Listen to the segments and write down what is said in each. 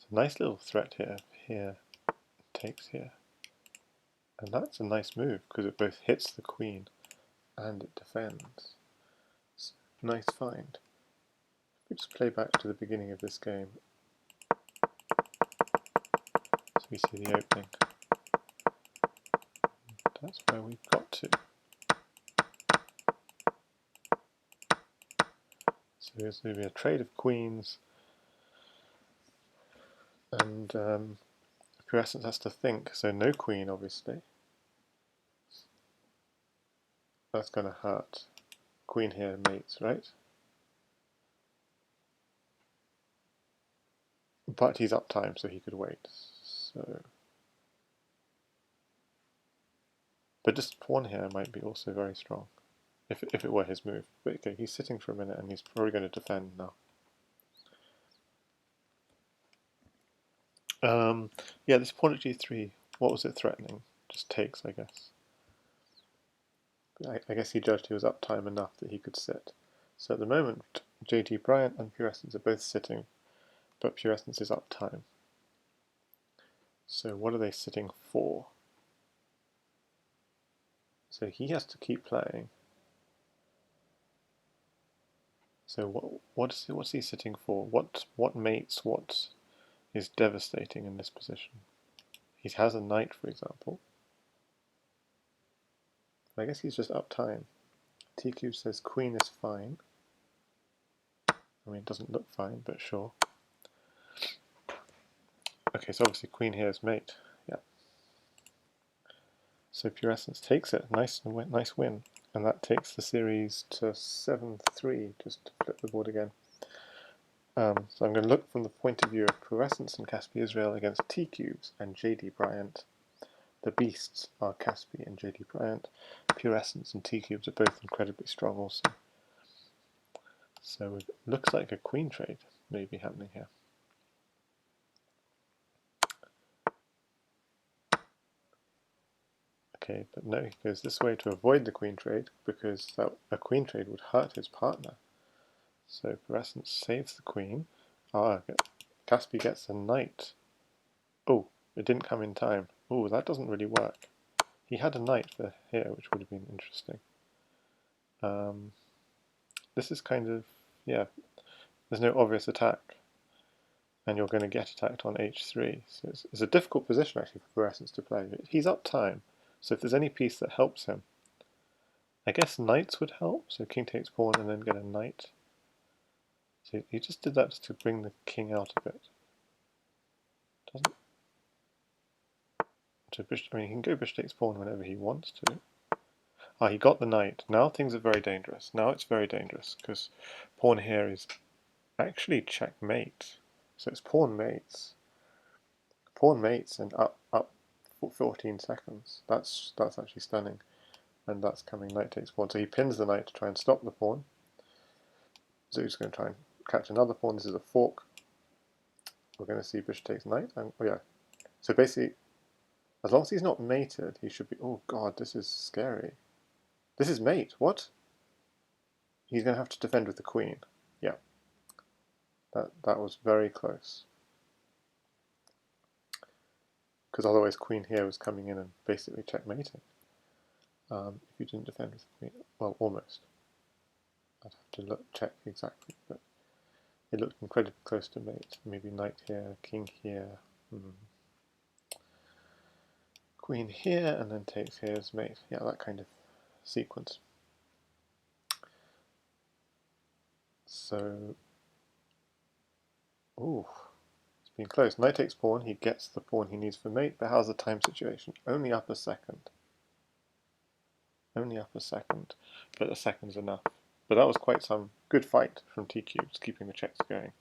a nice little threat here. Here, takes here. And that's a nice move, because it both hits the queen and it defends. So, nice find. If we just play back to the beginning of this game, so we see the opening. That's where we've got to. So there's going to be a trade of queens, and Purescence has to think, so no queen obviously. That's going to hurt. Queen here mates, right? But he's up time, so he could wait. So, but just pawn here might be also very strong, if it were his move. But okay, he's sitting for a minute, and he's probably going to defend now. Yeah, this pawn at g3. What was it threatening? Just takes, I guess. I guess he judged he was up time enough that he could sit. So at the moment, JD Bryant and Purescence are both sitting, but Purescence is up time. So what are they sitting for? So he has to keep playing. So what's he sitting for? What mates? What is devastating in this position? He has a knight, for example. I guess he's just up time. TCubes says queen is fine. I mean, it doesn't look fine, but sure. Okay, so obviously queen here is mate. Yeah. So Purescence takes it. Nice win. And that takes the series to 7-3, just to flip the board again. So I'm going to look from the point of view of Purescence and Caspi Israel against TCubes and JD Bryant. The beasts are Caspi and JD Bryant. Purescence and TCubes are both incredibly strong also. So it looks like a queen trade may be happening here. Okay, but no, he goes this way to avoid the queen trade, because a queen trade would hurt his partner. So Purescence saves the queen. Caspi gets a knight. Oh, it didn't come in time. Oh, that doesn't really work. He had a knight for here, which would have been interesting. This is kind of, yeah, there's no obvious attack, and you're going to get attacked on h3. So it's a difficult position actually for Purescence to play. He's up time, so if there's any piece that helps him, I guess knights would help. So king takes pawn and then get a knight. So he just did that just to bring the king out a bit. Doesn't. So I mean, he can go bishop takes pawn whenever he wants to. Ah, he got the knight. Now things are very dangerous. Now it's very dangerous, because pawn here is actually checkmate. So it's pawn mates. Pawn mates and up for 14 seconds. That's actually stunning. And that's coming knight takes pawn. So he pins the knight to try and stop the pawn. So he's going to try and catch another pawn. This is a fork. We're going to see bishop takes knight. Oh yeah. So basically, as long as he's not mated, he should be... Oh god, this is scary. This is mate. What? He's going to have to defend with the queen. Yeah. That was very close. Because otherwise queen here was coming in and basically checkmating. If you didn't defend with the queen. Well, almost. I'd have to check exactly, but it looked incredibly close to mate. Maybe knight here, king here, queen here, and then takes here as mate. Yeah, that kind of sequence. So, ooh, it's been close. Knight takes pawn, he gets the pawn he needs for mate, but how's the time situation? Only up a second. Only up a second, but a second's enough. But that was quite some good fight from TCubes, keeping the checks going.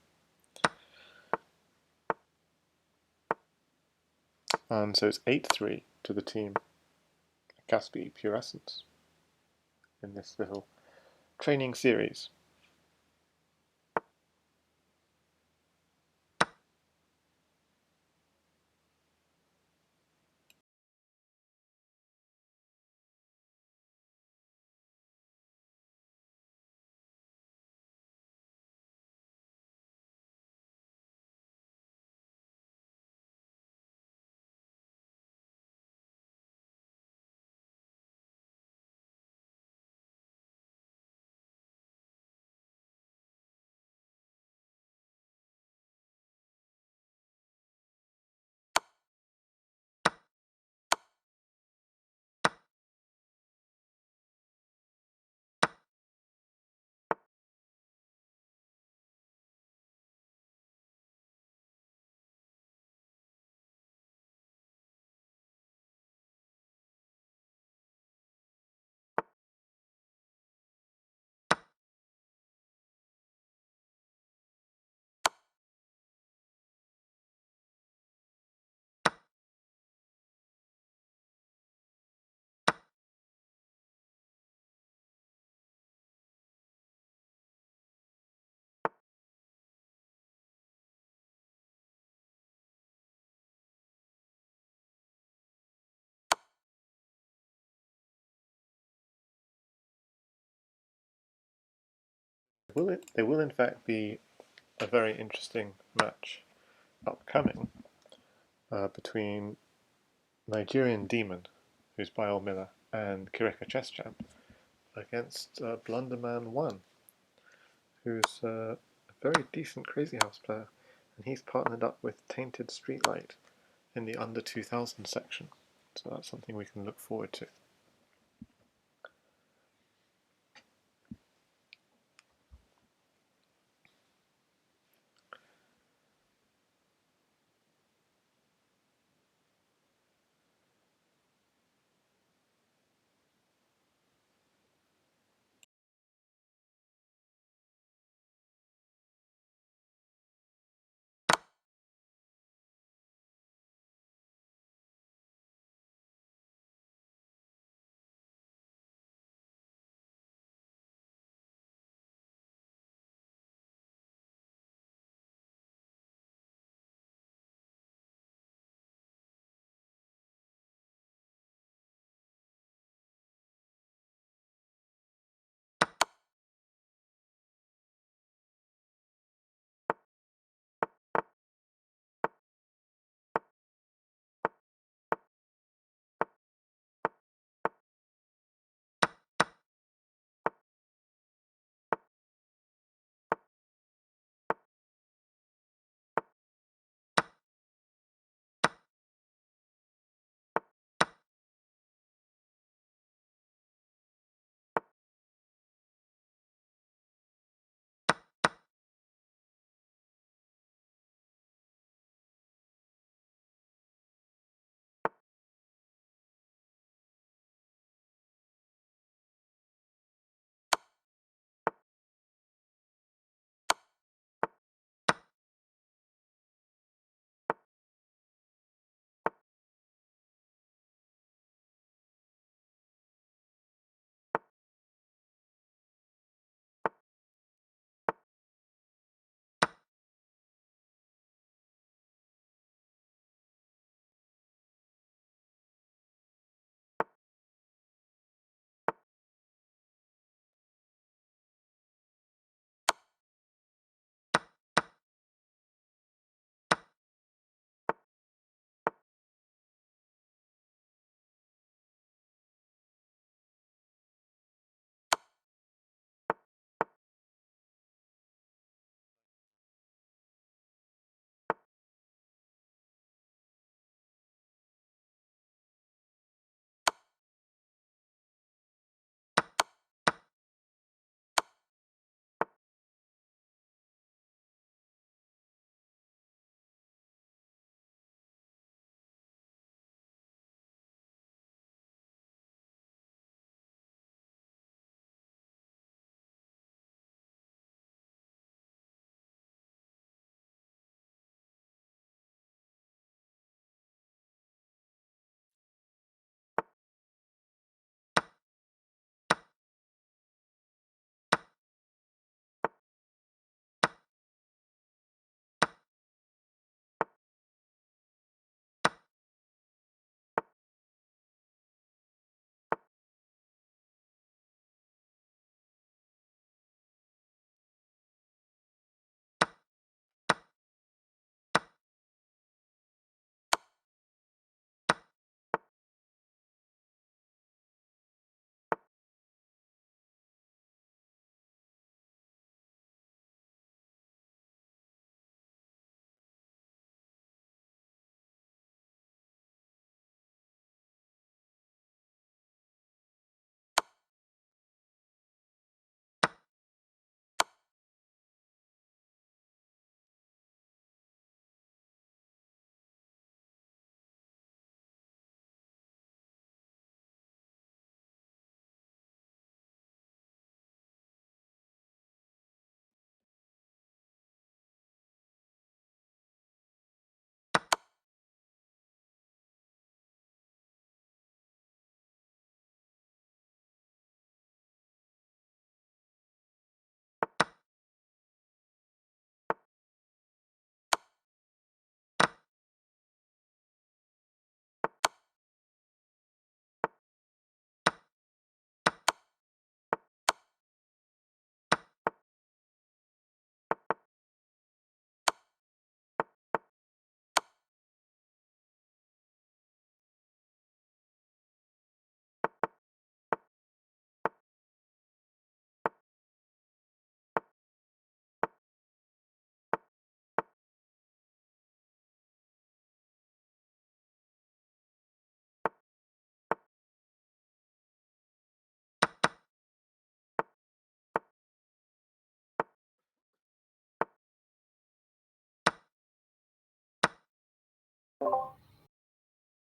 And so it's 8-3 to the team Caspi-Pure in this little training series. there will in fact be a very interesting match upcoming between Nigerian Demon, who's BayorMiller, and kirekachesschamp against blunderman1, who's a very decent Crazy House player, and he's partnered up with TaintedStreetlight in the under 2000 section, so that's something we can look forward to.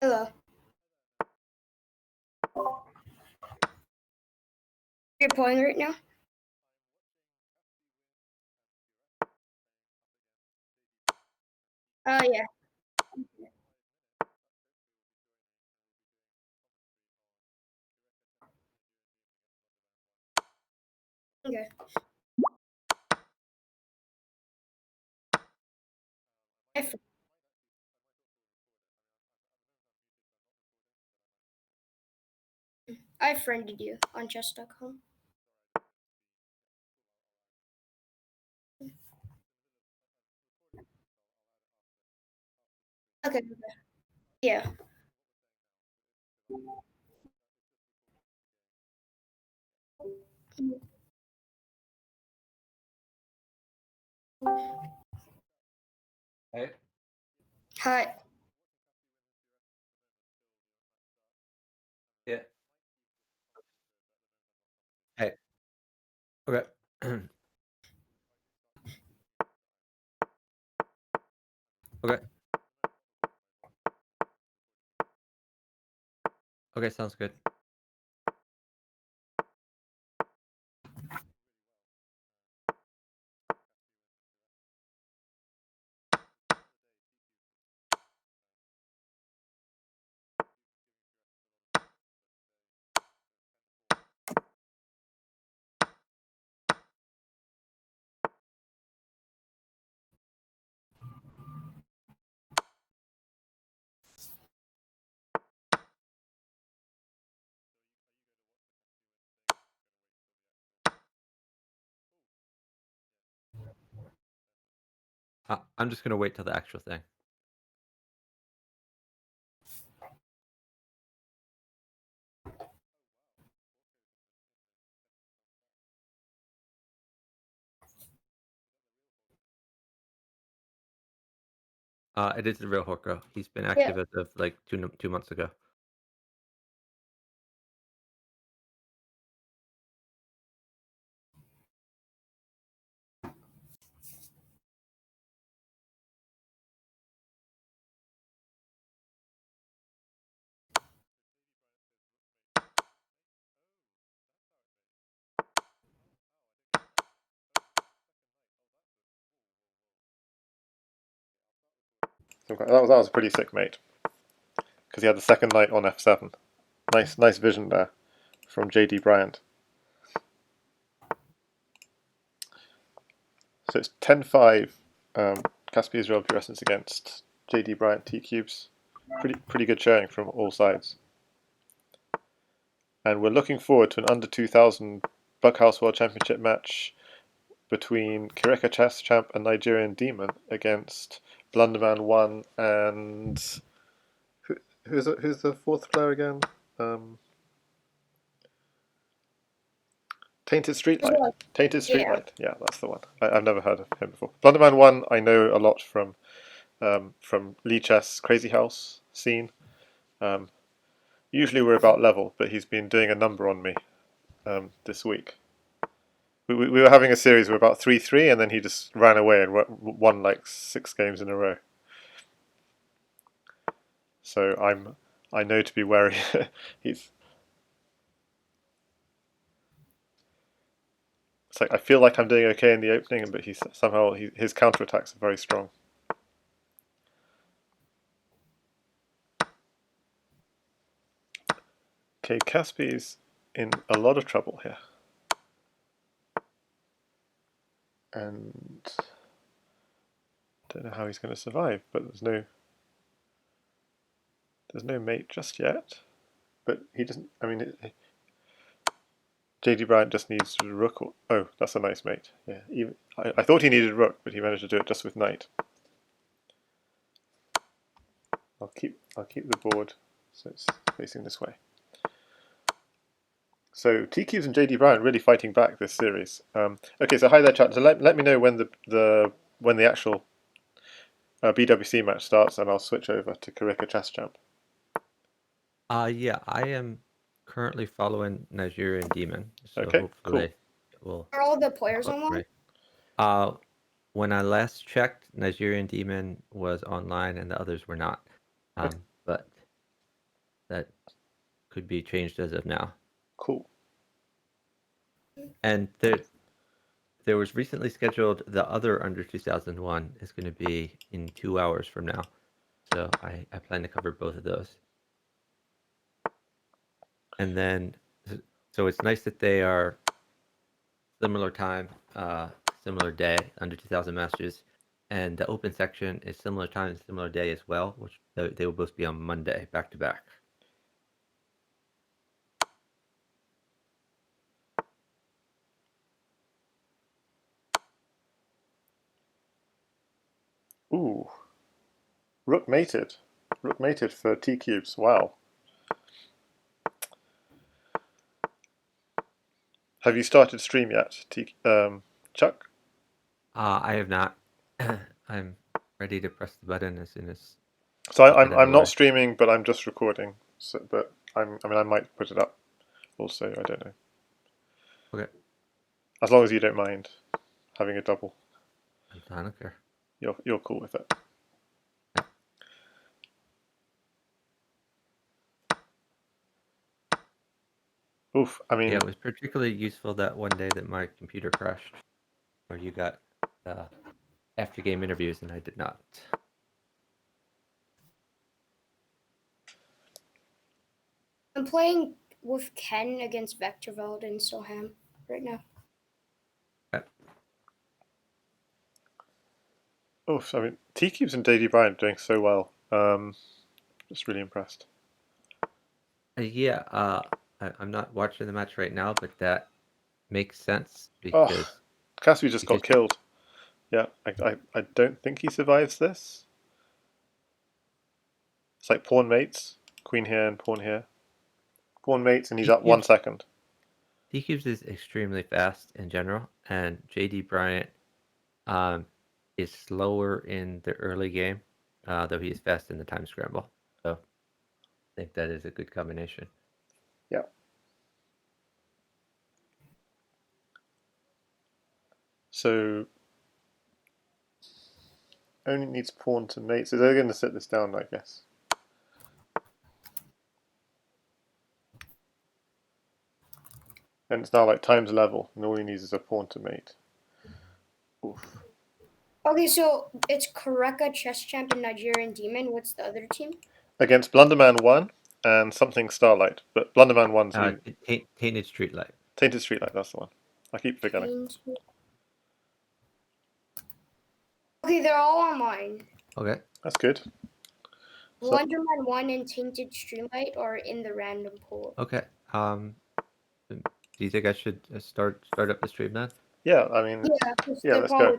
Hello. You're playing right now? Oh, yeah. Okay. I friended you on chess.com. Okay. Yeah. Hey. Hi. Yeah. Hey. Okay. Okay. Okay, sounds good. I'm just gonna wait till the actual thing. It is the real Horko. He's been active as of like 2 months ago. That was a pretty sick mate, because he had the second knight on f7. Nice vision there from J.D. Bryant. So it's 10-5. Caspi-Israel Purescence against J.D. Bryant TCubes. Pretty good showing from all sides. And we're looking forward to an under 2000 Bughouse World Championship match between kirekachesschamp and Nigerian Demon against Blunderman1 and who's the fourth player again? Tainted Streetlight. Yeah, that's the one. I've never heard of him before. Blunderman1 I know a lot from Lee Chess Crazy House scene. Usually we're about level, but he's been doing a number on me this week. We were having a series where about 3-3, and then he just ran away and won like 6 games in a row. So I know to be wary. It's like I feel like I'm doing okay in the opening, but his counterattacks are very strong. Okay, Caspi's in a lot of trouble here. And don't know how he's going to survive, but there's no mate just yet. But he doesn't. I mean, JD Bryant just needs rook. Oh, that's a nice mate. Yeah, I thought he needed rook, but he managed to do it just with knight. I'll keep the board so it's facing this way. So TCubes and JD Bryant really fighting back this series. Okay, so hi there, chat. So let me know when the actual BWC match starts, and I'll switch over to kirekachesschamp. Yeah, I am currently following Nigerian Demon, so Okay, hopefully cool. it will. Are all the players online? When I last checked, Nigerian Demon was online and the others were not. But could be changed as of now. Cool. And there was recently scheduled the other Under 2001 is going to be in 2 hours from now. So I plan to cover both of those. And then, so it's nice that they are similar time, similar day, Under 2000 Masters. And the open section is similar time, similar day as well, which they will both be on Monday, back to back. Ooh. Rook mated. Rook mated for TCubes. Wow. Have you started stream yet, Chuck? I have not. I'm ready to press the button as soon as So we get I'm not underway. streaming, but I'm just recording. So, but I mean, I might put it up. Also, I don't know. Okay. As long as you don't mind having a double, I don't care. you're cool with it. Oof. I mean, Yeah, it was particularly useful that one day that my computer crashed, where you got after game interviews and I did not. I'm playing with Ken against Vectorveld and Soham right now. Okay. oof. I mean, TCubes and JD Bryant are doing so well. Just really impressed. Yeah, I'm not watching the match right now, but that makes sense Oh, because Caspi just got killed. Yeah, I don't think he survives this. It's like pawn mates, queen here and pawn here. Pawn mates, and he's up 1 second. TCubes is extremely fast in general, and JD Bryant is slower in the early game, though he is fast in the time scramble. So I think that is a good combination. Yeah. So only needs pawn to mate. So they're going to set this down, I guess. And it's now like times level, and all he needs is a pawn to mate. Oof. Okay, so it's kirekachesschamp and Nigerian Demon. What's the other team? Against Blunderman1 and something Starlight, but Blunderman1's Tainted Streetlight. Tainted Streetlight, that's the one. I keep forgetting. Okay, they're all online. Okay. That's good. BlunderMan1 and Tainted Streamlight are in the random pool. Okay. Do you think I should start up the stream then? Yeah, I mean, yeah, let's go.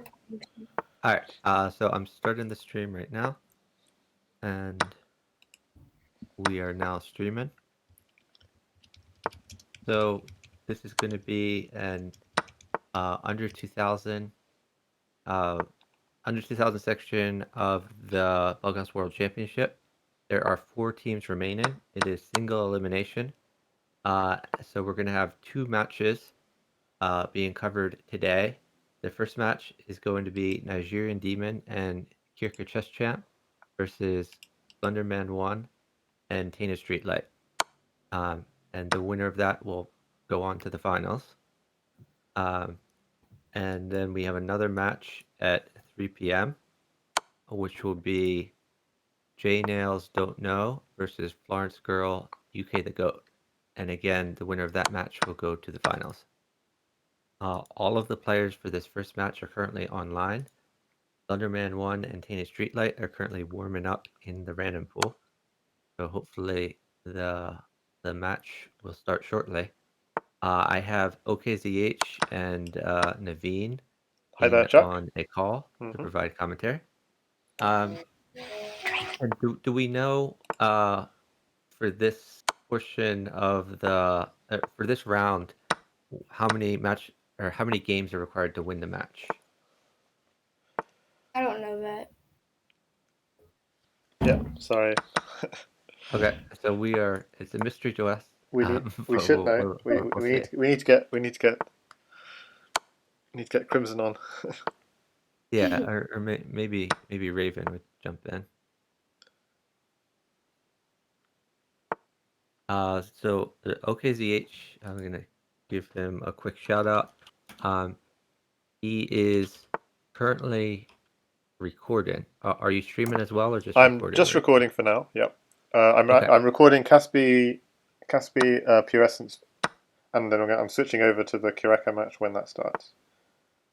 All right. So I'm starting the stream right now, and we are now streaming. So this is going to be an under 2000 section of the Bughouse World Championship. There are 4 teams remaining. It is single elimination. So we're going to have 2 matches being covered today. The first match is going to be Nigerian Demon and kirekachesschamp versus BlunderMan1 and TaintedStreetlight. And the winner of that will go on to the finals. And then we have another match at 3 p.m., which will be J Nails Don't Know versus Florence Girl UK the Goat. And again, the winner of that match will go to the finals. All of the players for this first match are currently online. BlunderMan1 and Tainted Streetlight are currently warming up in the random pool. So hopefully the match will start shortly. I have OKZH and Naveen Hi there, Chuck. on a call to provide commentary. And do we know for this portion of the for this round how many games are required to win the match? I don't know that. Yeah, sorry. Okay, so it's a mystery to us. We should know. We need to get Crimson on. Yeah, or maybe Raven would jump in. So OKZH, I'm gonna give him a quick shout out. He is currently recording. Are you streaming as well, or just I'm recording? just recording for now. Yep. Okay. I'm recording Caspi-Pure Essence, and then I'm switching over to the Kireka match when that starts.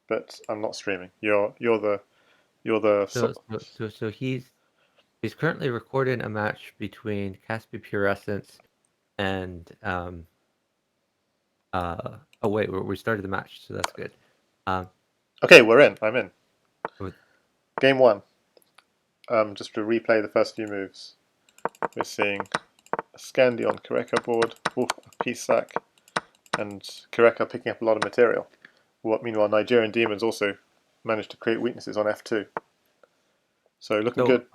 But I'm not streaming. You're the So he's currently recording a match between Caspi-Pure Essence and oh wait, we started the match, so that's good. Okay, we're in. I'm in. With Game 1. Just to replay the first few moves. We're seeing a Scandi on Kireka board, a piece sack, and Kireka picking up a lot of material. Meanwhile, Nigerian Demons also managed to create weaknesses on F2. So looking good.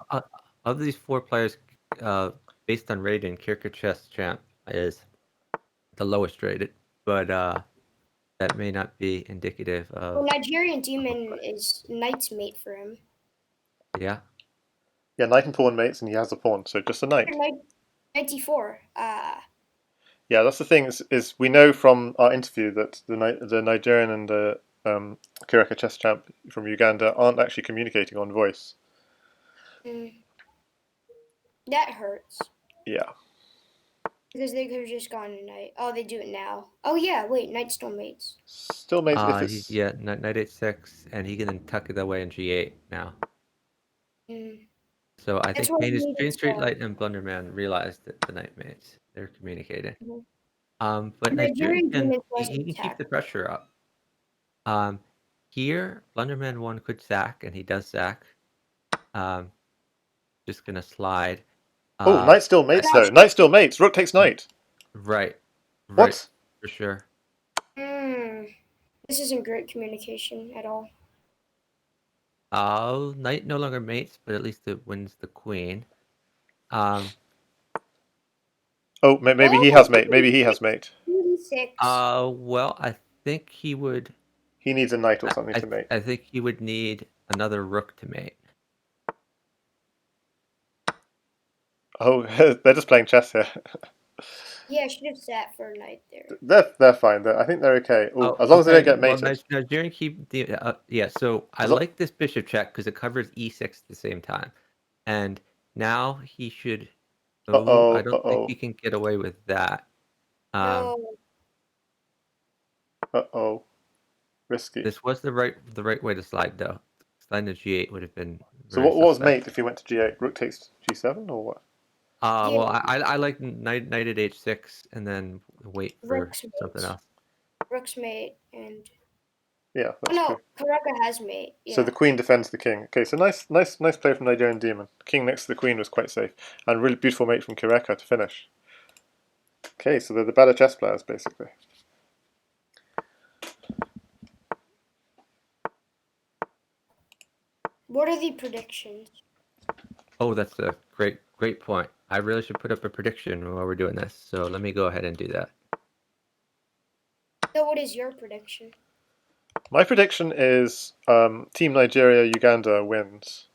Of these 4 players, based on rating, kirekachesschamp is the lowest rated, but that may not be indicative of. Well, Nigerian Demon is knight's mate for him. Yeah. Yeah, knight and pawn mates, and he has a pawn, so just a knight. Knight d4. Yeah, that's the thing. Is we know from our interview that the Nigerian and the kirekachesschamp from Uganda aren't actually communicating on voice. That hurts. Yeah. Because they could have just gone to knight. Oh, they do it now. Oh yeah, wait, knight still mates. Still mates if it's knight h6, and he can tuck it away in g8 now. So I think TaintedStreetlight and Blunderman realized that the knight mates. They're communicating. But Nigerian can keep the pressure up. Here, Blunderman1 could sack, and he does sack. Just gonna slide. Oh, knight still mates though. Knight still mates. Rook takes knight. Right. What? For sure. This isn't great communication at all. Knight no longer mates, but at least it wins the queen. Oh, maybe he has mate. Maybe he has mate. Well, I think he would. He needs a knight or something to mate. I think he would need another rook to mate. Oh, they're just playing chess here. Yeah, I should have sat for a knight there. They're fine. I think they're okay. As long as they don't get mated. Well, Nigerian keep the yeah. So I like this bishop check because it covers e6 at the same time, and now he should. I don't think he can get away with that. Risky. This was the right way to slide though. Sliding to g8 would have been. So what was mate if he went to g8? Rook takes g7 or what? Well, I like knight at h6 and then wait for something else. Rook's mate and. Yeah, that's true. Kireka has mate. Yeah. So the queen defends the king. Okay, so nice play from Nigerian Demon. King next to the queen was quite safe, and really beautiful mate from Kireka to finish. Okay, so they're the better chess players basically. What are the predictions? Oh, that's a great point. I really should put up a prediction while we're doing this. So let me go ahead and do that. So what is your prediction? My prediction is Team Nigeria Uganda wins,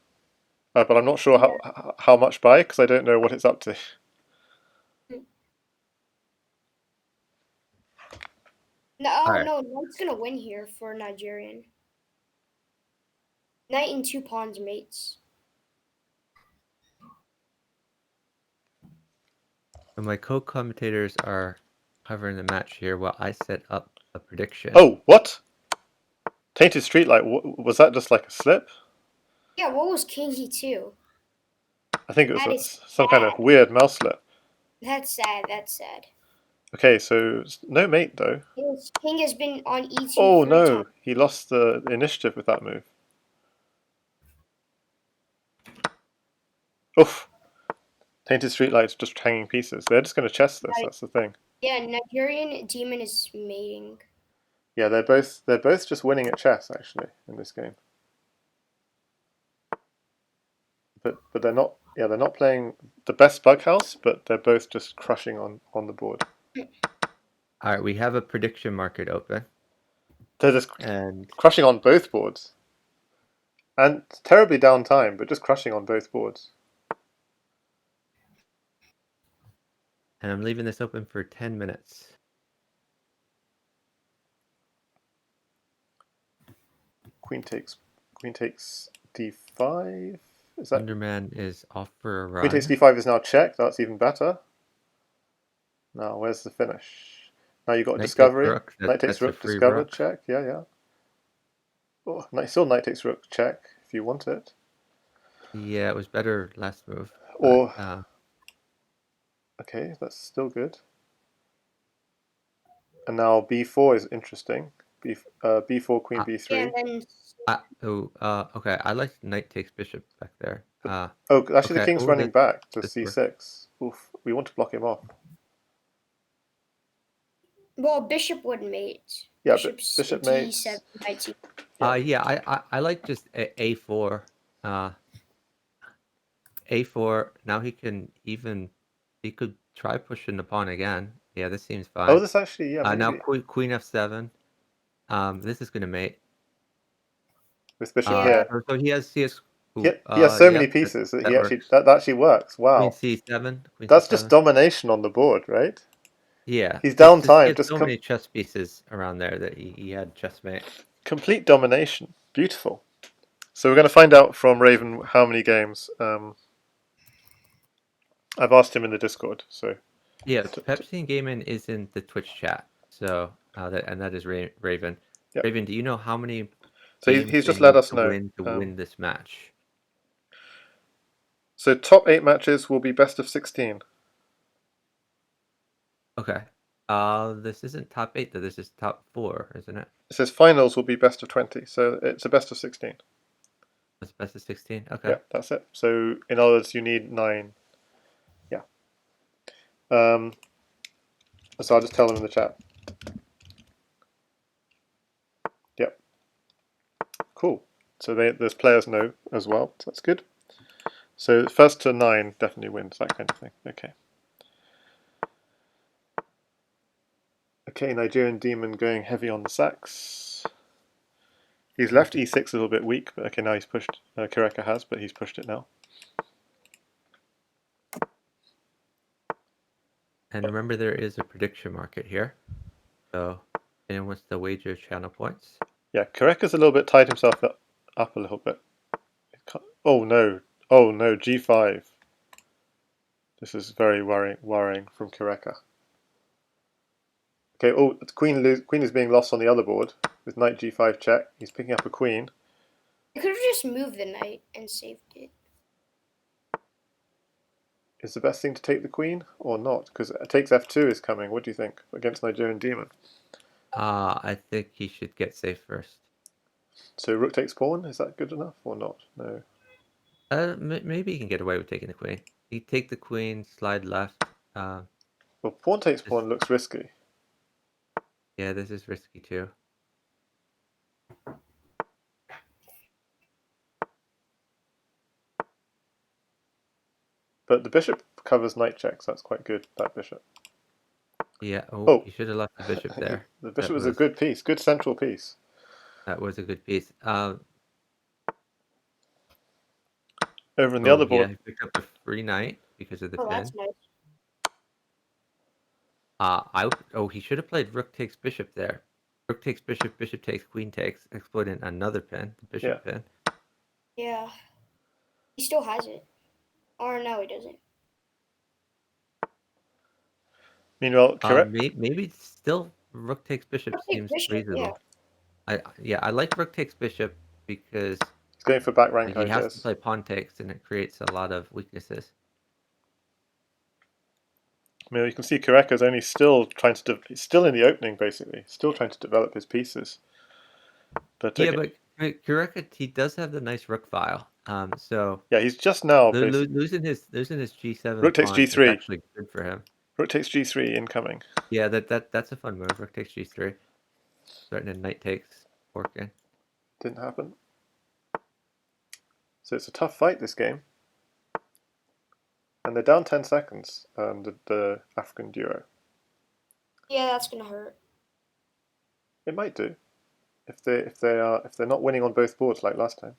but I'm not sure how much by because I don't know what it's up to. No, knight's gonna win here for Nigerian. Knight and 2 pawns mates. So my co-commentators are covering the match here while I set up a prediction. Oh, what? Tainted Streetlight, was that just like a slip? Yeah, what was King E2? I think it was some kind of weird mouse slip. That's sad. Okay, so no mate though. King has been on E2. Oh no, he lost the initiative with that move. Oof. Tainted Streetlight's just hanging pieces. They're just going to chess this, that's the thing. Yeah, Nigerian Demon is mating. Yeah, they're both just winning at chess actually in this game. But they're not playing the best Bughouse, but they're both just crushing on the board. All right, we have a prediction market open. They're just crushing on both boards. And terribly down time, but just crushing on both boards. And I'm leaving this open for 10 minutes. Queen takes d5. Is that Blunderman is off for a Queen takes run. d5 is now checked. That's even better. Now, where's the finish? Now you've got a Knight takes discovery. rook. Knight takes That's a rook, free discovered, rook. check. Yeah, yeah. Oh, still knight takes rook, check, if you want it. Yeah, it was better last move. Or, But, okay, that's still good. And now b4 is interesting. b4, queen b3. Yeah, and then okay. I like knight takes bishop back there. Oh, actually the Okay. king's running back to this c6. Oof, we want to block him off. well, bishop would mate. Yeah, Bishop's bishop d7, mates. knight c. Yeah. I like just a4. A4. Now he could try pushing the pawn again. Yeah, this seems Oh, fine. this actually, yeah, Now maybe. queen f7. This is gonna mate. With bishop Yeah. here. So he has He has so yeah, many pieces that that he actually works. that actually works. Queen Wow. c7. Queen That's just c7. domination on the board, right? Yeah, He's down he time, had just so many chess pieces around there that he had chessmate. complete domination. Beautiful. So we're going to find out from Raven how many games. I've asked him in the Discord. So Yeah, Pepsi and Gaming is in the Twitch chat. So that is Raven. yeah. Raven, do you know how many So games he's they just let need us to know. win this match? So top 8 matches will be best of 16. Okay. This isn't top 8 though. This is top 4, isn't it? It says finals will be best of 20. So it's a best of 16. It's best of 16. Okay. Yeah, that's it. So in other words, you need 9. Yeah. So I'll just tell them in the chat. Yep. Cool. So those players know as well. So that's good. So first to 9 definitely wins, that kind of thing. Okay. Okay, Nigerian Demon going heavy on the sax. He's left e6 a little bit weak, but okay, now he's pushed. Kireka has, but he's pushed it now. And remember, there is a prediction market here. So anyone wants to wager channel points? Yeah, Kireka's a little bit tied himself up a little bit. Oh no, oh no, g5. This is very worrying from Kireka. Okay, oh, the queen is being lost on the other board with knight g5 check. He's picking up a queen. You could have just moved the knight and saved it. Is the best thing to take the queen or not? Because takes f2 is coming. What do you think against Nigerian Demon? I think he should get safe first. So rook takes pawn. Is that good enough or not? No. Maybe he can get away with taking the queen. He take the queen, slide left. Well, pawn takes pawn looks risky. Yeah, this is risky too. But the bishop covers knight checks. That's quite good, that bishop. Yeah, Oh. he should have left the bishop there. The bishop was a good piece, good central piece. That was a good piece. Over on the other Yeah, board. he picked up a free knight because of the pin. That's nice. He should have played rook takes bishop there. Rook takes bishop, bishop takes, queen takes, exploiting another pin, the bishop pin. Yeah. He still has it. Or no, he doesn't. Meanwhile, maybe still rook takes bishop seems reasonable. Yeah. I like rook takes bishop because he's going for back rank he has ideas. to play pawn takes and it creates a lot of weaknesses. I mean, you can see Kireka's only still trying to he's still in the opening basically, still trying to develop his pieces. But yeah, but Kireka, he does have the nice rook file. So yeah, he's just now losing his g7 rook takes pawn g3 is actually good for him. Rook takes g3 incoming. Yeah, that's a fun move. Rook takes g3. Starting in knight takes working. Didn't happen. So it's a tough fight this game. And they're down 10 seconds, the African duo. Yeah, that's gonna hurt. It might do. If they're not winning on both boards like last time.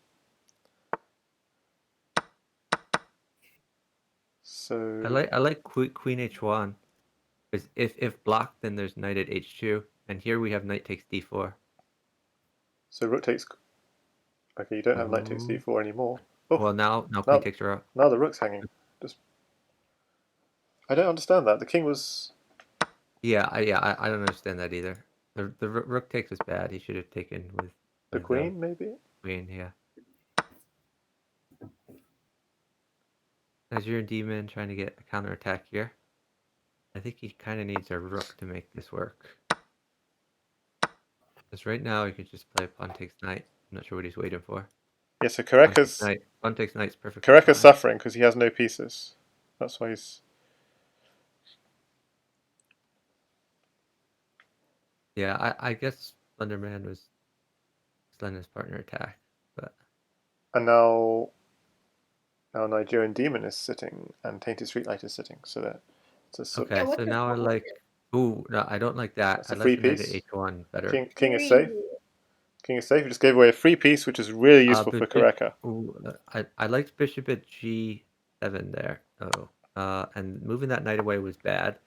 So I like queen h1. Because if blocked, then there's knight at h2, and here we have knight takes d4. So rook takes. Okay, you don't have knight takes Ooh. d4 anymore. Oh, Well, now queen takes rook. now the rook's hanging. I don't understand that. The king was. Yeah, I don't understand that either. The rook takes was bad. He should have taken with The queen, maybe? queen, yeah. Nigerian Demon trying to get a counterattack here. I think he kind of needs a rook to make this work. Because right now he can just play pawn takes knight. I'm not sure what he's waiting for. Yeah, so Kirekach's Pawn takes knight's perfect. Kirekach's suffering because he has no pieces. That's why he's. Yeah, I guess Blunderman was letting his partner attack, but. And now Nigerian Demon is sitting and Tainted Streetlight is sitting, so that it's a sort. Okay, so now I like. Ooh, no, I don't like that. That's I a free like the knight at piece. h1 better. King is safe. King is safe. He just gave away a free piece, which is really useful for Kirecha. I liked bishop at g7 there. And moving that knight away was bad,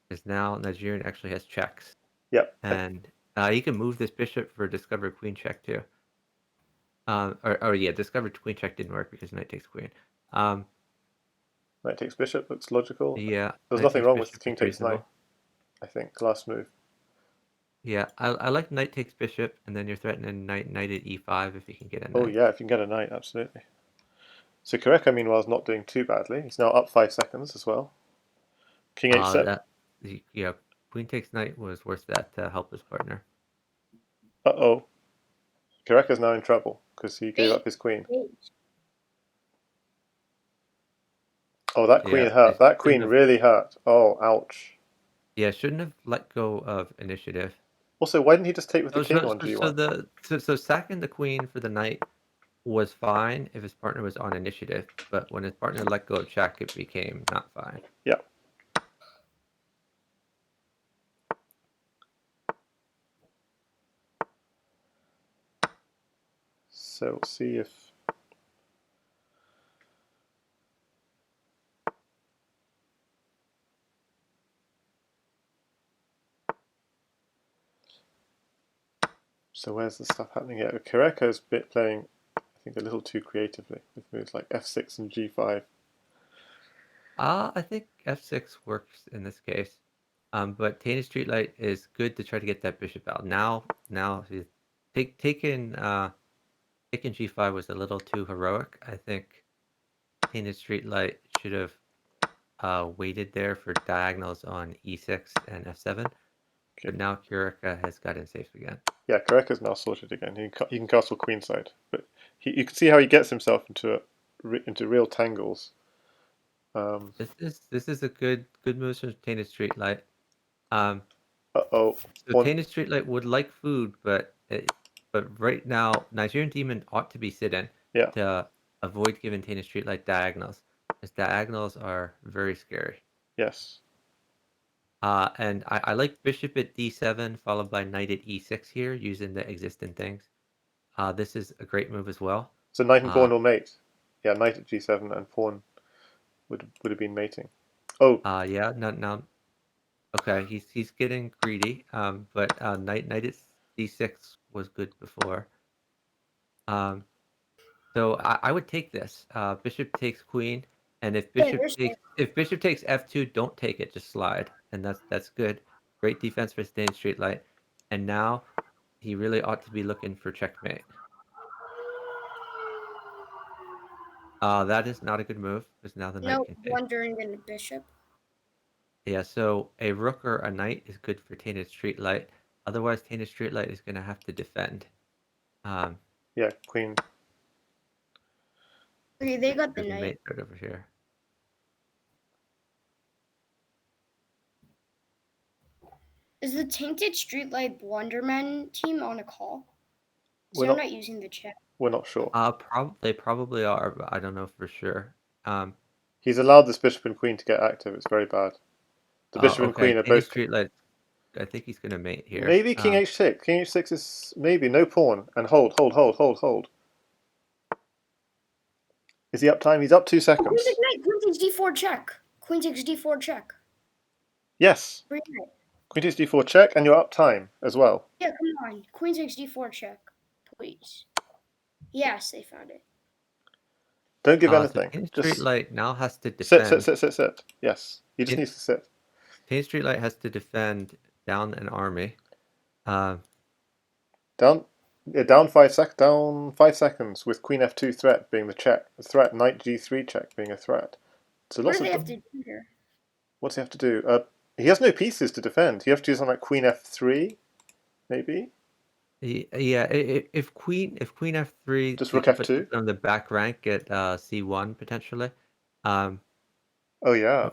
because now Nigerian actually has checks. Yep. And he can move this bishop for discovered queen check too. Yeah, discovered queen check didn't work because knight takes queen. Knight takes bishop looks logical. Yeah. There's nothing wrong with king takes knight. I think last move. Yeah, I like knight takes bishop, and then you're threatening knight at e5 if you can get a knight. Oh yeah, if you can get a knight, absolutely. So Kirecha, meanwhile, is not doing too badly. He's now up 5 seconds as well. King h7. Yeah, queen takes knight was worth that to help his partner. Uh-oh. Kirecha's now in trouble because he gave up his queen. Oh, that queen hurt. That queen really hurt. Oh, ouch. Yeah, shouldn't have let go of initiative. Also, why didn't he just take with the king on g1? So sacking the queen for the knight was fine if his partner was on initiative, but when his partner let go of check, it became not fine. Yeah. So we'll see if... So where's the stuff happening here? Kirecha's playing, I think, a little too creatively with moves like f6 and g5. I think f6 works in this case, but Tainted Streetlight is good to try to get that bishop out. Now taking g5 was a little too heroic. I think Tainted Streetlight should have waited there for diagonals on e6 and f7. Okay. But now Kirecha has gotten safe again. Yeah, Kirecha's now sorted again. He can castle queenside, but you can see how he gets himself into real tangles. This is a good move from Tainted Streetlight. Uh-oh. So Tainted Streetlight would like food, but right now Nigerian Demon ought to be sitting to avoid giving Tainted Streetlight diagonals, because diagonals are very scary. Yes. And I like bishop at d7 followed by knight at e6 here, using the existing things. This is a great move as well. So knight and pawn will mate. Yeah, knight at g7 and pawn would have been mating. Oh. Yeah. Now. Okay, he's getting greedy. But knight at d6 was good before. So I would take this. Bishop takes queen, and if bishop takes f2, don't take it. Just slide, and that's good. Great defense for Tainted Streetlight, and now he really ought to be looking for checkmate. That is not a good move, because now the knight can take. Blundering in the bishop. Yeah, so a rook or a knight is good for Tainted Streetlight. Otherwise, Tainted Streetlight is going to have to defend. Yeah, queen. Okay, they got the knight. Mate right over here. Is the Tainted Streetlight-blunderman team on a call? So they're not using the chat. We're not sure. They probably are, but I don't know for sure. He's allowed this bishop and queen to get active. It's very bad. The bishop and queen are both... Streetlight, I think he's going to mate here. Maybe king h6. King h6 is maybe no pawn. And hold. Is he up time? He's up 2 seconds. Queen takes knight. Queen takes d4 check. Queen takes d4 check. Yes. Bring it. Queen takes d4 check, and you're up time as well. Yeah, come on. Queen takes d4 check, please. Yes, they found it. Don't give So anything. Just TaintedStreetlight now has to sit, defend. sit. Yes, he just needs to sit. TaintedStreetlight has to defend down an army. Down 5 seconds with Queen f2 threat being the check. The threat, Knight g3 check being a threat. So What lots do they of have to do here? What's he have to do? He has no pieces to defend. He has to do something like Queen f3, maybe. Yeah, if Queen f3, Just you Rook can put f2. something on the back rank at c1 potentially. Oh yeah.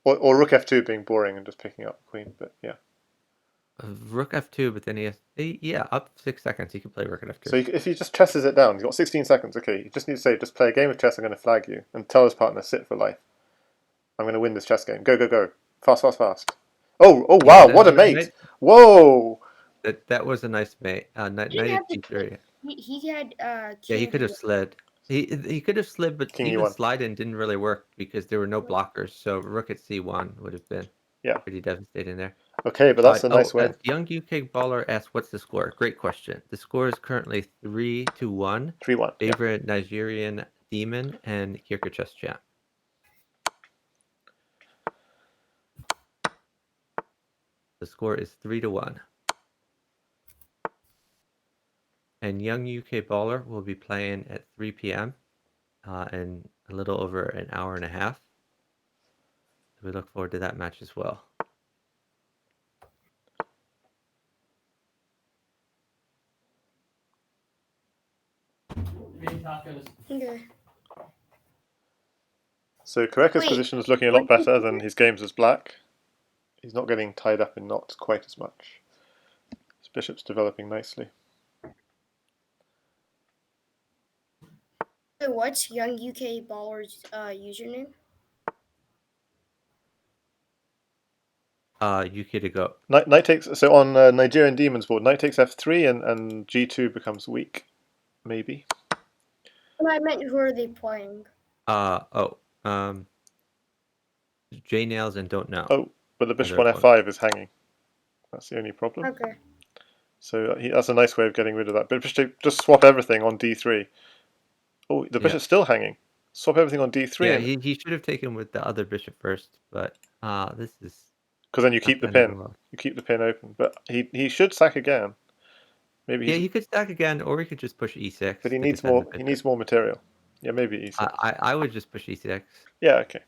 Or Rook f2 being boring and just picking up Queen, but yeah. Rook f2, but then he has up 6 seconds. He can play Rook at f2. So if he just chesses it down, he's got 16 seconds. Okay, you just need to say, just play a game of chess. I'm going to flag you, and tell his partner, sit for life. I'm going to win this chess game. Go, go, go! Fast, fast, fast! Oh wow! What a mate! Whoa! That was a nice mate. Knight g3. He had Yeah, he king could have slid. He could have slid, but King even e1. sliding didn't really work because there were no blockers. So Rook at c1 would have been pretty devastating there. Okay, but that's a nice win. Young UK baller asks, "What's the score?" Great question. The score is currently 3-1. 3-1. Favorite Nigerian demon and kirekachesschamp. The score is 3-1. And Young UK baller will be playing at 3 p.m. In a little over an hour and a half. We look forward to that match as well. Okay. So Kareka's position is looking a lot better than his games as black. He's not getting tied up in knots quite as much. His bishop's developing nicely. So what's Young UK baller's username? UK to go. Knight takes, so on Nigerian Demon's board, Knight takes f3 and g2 becomes weak, maybe. Well, I meant who are they playing? J nails and don't know. Oh, but the bishop on f5 is hanging. That's the only problem. Okay. So that's a nice way of getting rid of that. But just swap everything on d3. Oh, the bishop's still hanging. Swap everything on d3. Yeah, he should have taken with the other bishop first, but this is... Because then you keep the pin. You keep the pin open. But he should sack again. Maybe he could stack again, or he could just push e6. But he needs more. He needs more material. Yeah, maybe e6. I would just push e6. Yeah, okay.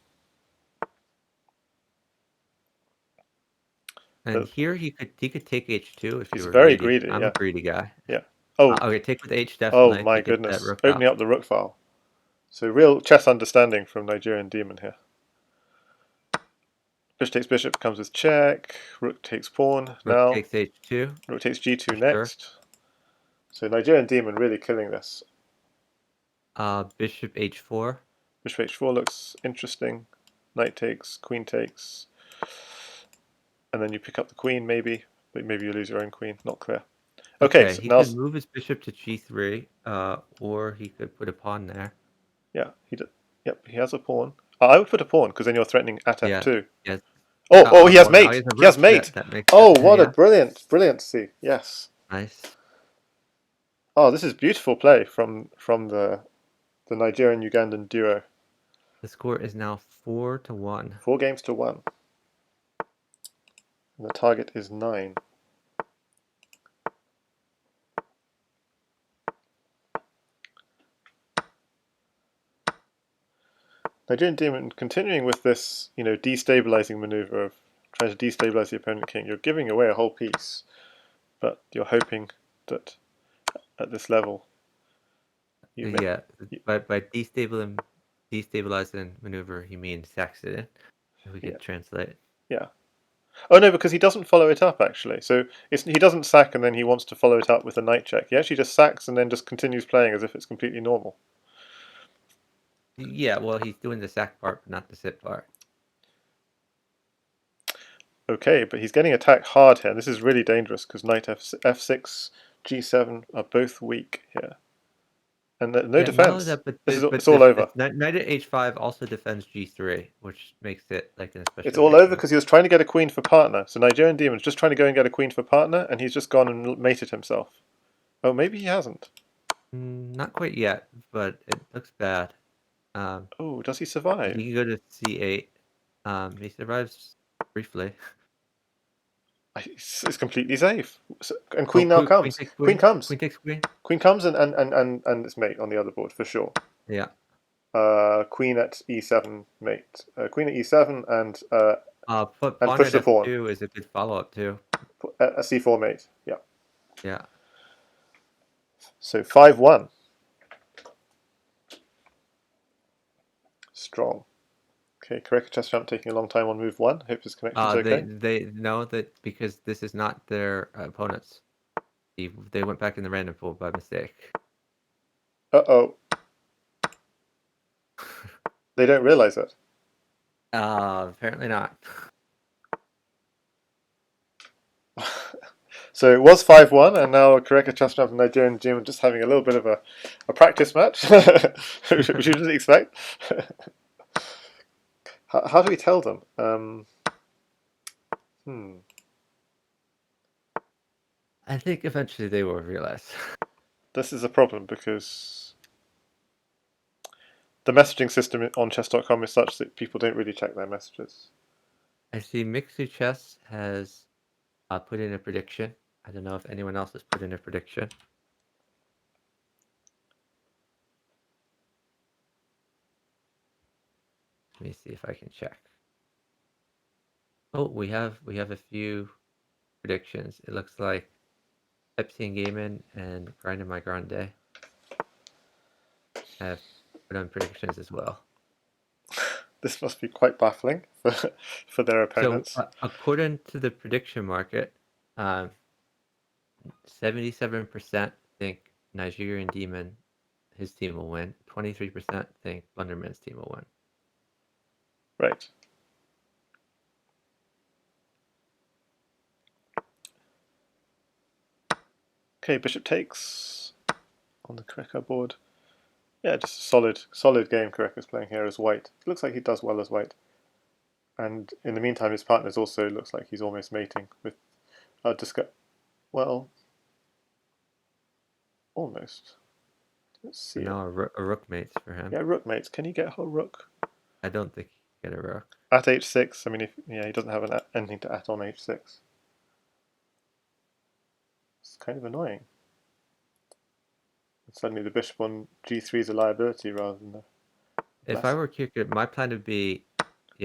And here he could take h2 if he's you were very greedy. I'm a greedy guy. Yeah. Oh. Okay, take with h definitely. Oh my goodness! Opening up the rook file. So real chess understanding from Nigerian Demon here. Bishop takes bishop comes with check. Rook takes pawn. Rook takes h2. Rook takes g2 next. So Nigerian Demon really killing this. Bishop h4. Bishop h4 looks interesting. Knight takes, queen takes. And then you pick up the queen maybe. But maybe you lose your own queen. Not clear. Okay, so he now could move his bishop to g3, or he could put a pawn there. Yeah, Yep, he has a pawn. I would put a pawn because then you're threatening at f2. Yes. Oh, he has mate. He has mate. Oh, what a brilliant see. Yes. Nice. Oh, this is beautiful play from the Nigerian-Ugandan duo. The score is now 4-1. 4 games to 1. And the target is 9. Nigerian Demon continuing with this, destabilizing maneuver of trying to destabilize the opponent king. You're giving away a whole piece, but you're hoping that at this level, by destabilizing maneuver, he means sacks it in. If we could translate. Yeah. Oh no, because he doesn't follow it up actually. So he doesn't sack and then he wants to follow it up with a knight check. He actually just sacks and then just continues playing as if it's completely normal. Yeah, well, he's doing the sack part, but not the sit part. Okay, but he's getting attacked hard here. This is really dangerous because knight f6, g7 are both weak here. And no Yeah, not only defense. that, but It's all over. knight at h5 also defends g3, which makes it like an especially. It's all over because he was trying to get a queen for partner. So Nigerian Demon's just trying to go and get a queen for partner, and he's just gone and mated himself. Oh, maybe he hasn't. Not quite yet, but it looks bad. Oh, does he survive? He can go to c8. He survives briefly. It's completely safe. And Oh, queen now queen comes. takes Queen queen. comes. Queen takes queen. Queen comes and it's mate on the other board for sure. Yeah. Queen at e7 mate. Queen at e7 and Pawn push at the pawn. f2 is a good follow-up too. A c4 mate. Yeah. Yeah. So 5-1. Strong. Okay, kirekachesschamp taking a long time on move 1. Hope his connection's okay. They know that because this is not their opponents. They went back in the random pool by mistake. Uh-oh. They don't realize it. Apparently not. So it was 5-1, and now kirekachesschamp and Nigerian Jim are just having a little bit of a practice match, which you didn't expect. How do we tell them? I think eventually they will realize. This is a problem because the messaging system on chess.com is such that people don't really check their messages. I see Mixu Chess has put in a prediction. I don't know if anyone else has put in a prediction. Let me see if I can check. Oh, we have a few predictions. It looks like Pepsi and Gaiman and Grind My Grande have put on predictions as well. This must be quite baffling for their opponents. So, according to the prediction market, 77% think Nigerian Demon, his team will win. 23% think Blunderman's team will win. Right. Okay, bishop takes on the Kireka board. Yeah, just a solid game Kireka's playing here as white. It looks like he does well as white. And in the meantime, his partner's also looks like he's almost mating with well, almost. Let's see. So now a rook mates for him. Yeah, rook mates. Can he get a rook? I don't think he can get a rook. At h6, I mean, he doesn't have anything to at on h6. It's kind of annoying. And suddenly the bishop on g3 is a liability rather than If I were Kireka, my plan would be,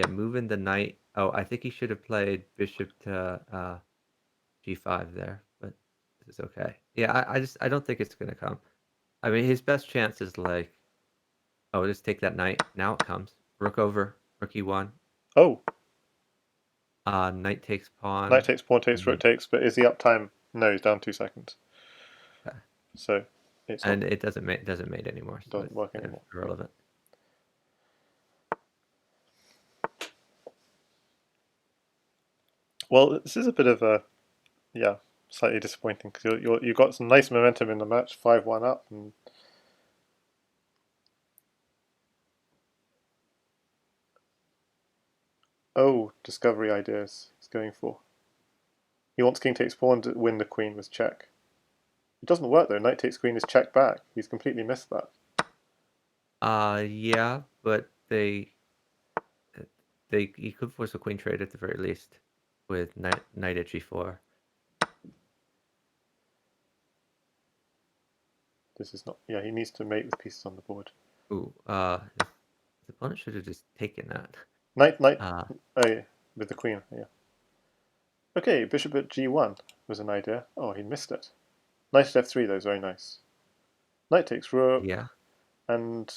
moving the knight. Oh, I think he should have played bishop to g5 there, but this is okay. Yeah, I don't think it's gonna come. I mean, his best chance is like, oh, just take that knight. Now it comes. Rook over, rook e1. Oh. Knight takes pawn. Knight takes, pawn takes, rook takes, but is he up time? No, he's down 2 seconds. Okay. So it's and it doesn't mate anymore. So doesn't work anymore. Irrelevant. Well, this is a bit of a slightly disappointing because you got some nice momentum in the match, 5-1 up, and discovery ideas he's going for. He wants king takes pawn to win the queen with check. It doesn't work though. Knight takes queen is check back. He's completely missed that. Yeah, but he could force a queen trade at the very least with knight at g4. This is not. Yeah, he needs to mate with pieces on the board. Ooh, his opponent should have just taken that. Knight. Oh yeah, with the queen. Yeah. Okay, bishop at g1 was an idea. Oh, he missed it. Knight at f3 though is very nice. Knight takes rook. Yeah. And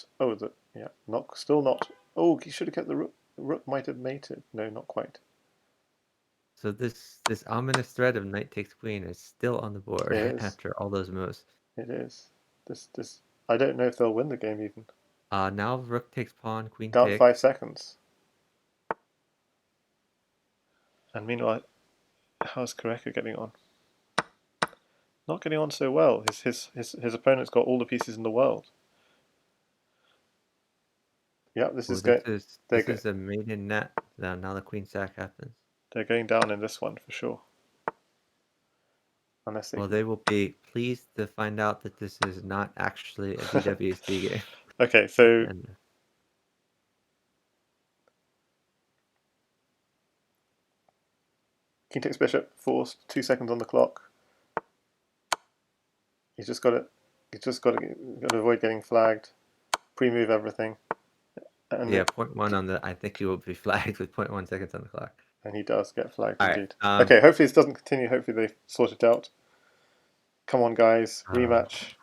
still not. Oh, he should have kept the rook. The rook might have mated. No, not quite. So this ominous threat of knight takes queen is still on the board after all those moves. It is. This. I don't know if they'll win the game even. Now rook takes pawn, queen Down takes. 5 seconds. And meanwhile, how's Kireka getting on? Not getting on so well. His opponent's got all the pieces in the world. Yeah, this Oh, is good. this is a maiden net. Now the queen sack happens. They're going down in this one for sure. Unless they... Well, they will be pleased to find out that this is not actually a BWC game. Okay, so And king takes bishop, forced, 2 seconds on the clock. He's just got to avoid getting flagged, pre-move everything. And yeah, 0.1 on the. I think he will be flagged with 0.1 seconds on the clock. And he does get flagged All indeed. right, Okay, hopefully this doesn't continue. Hopefully they sort it out. Come on, guys, rematch.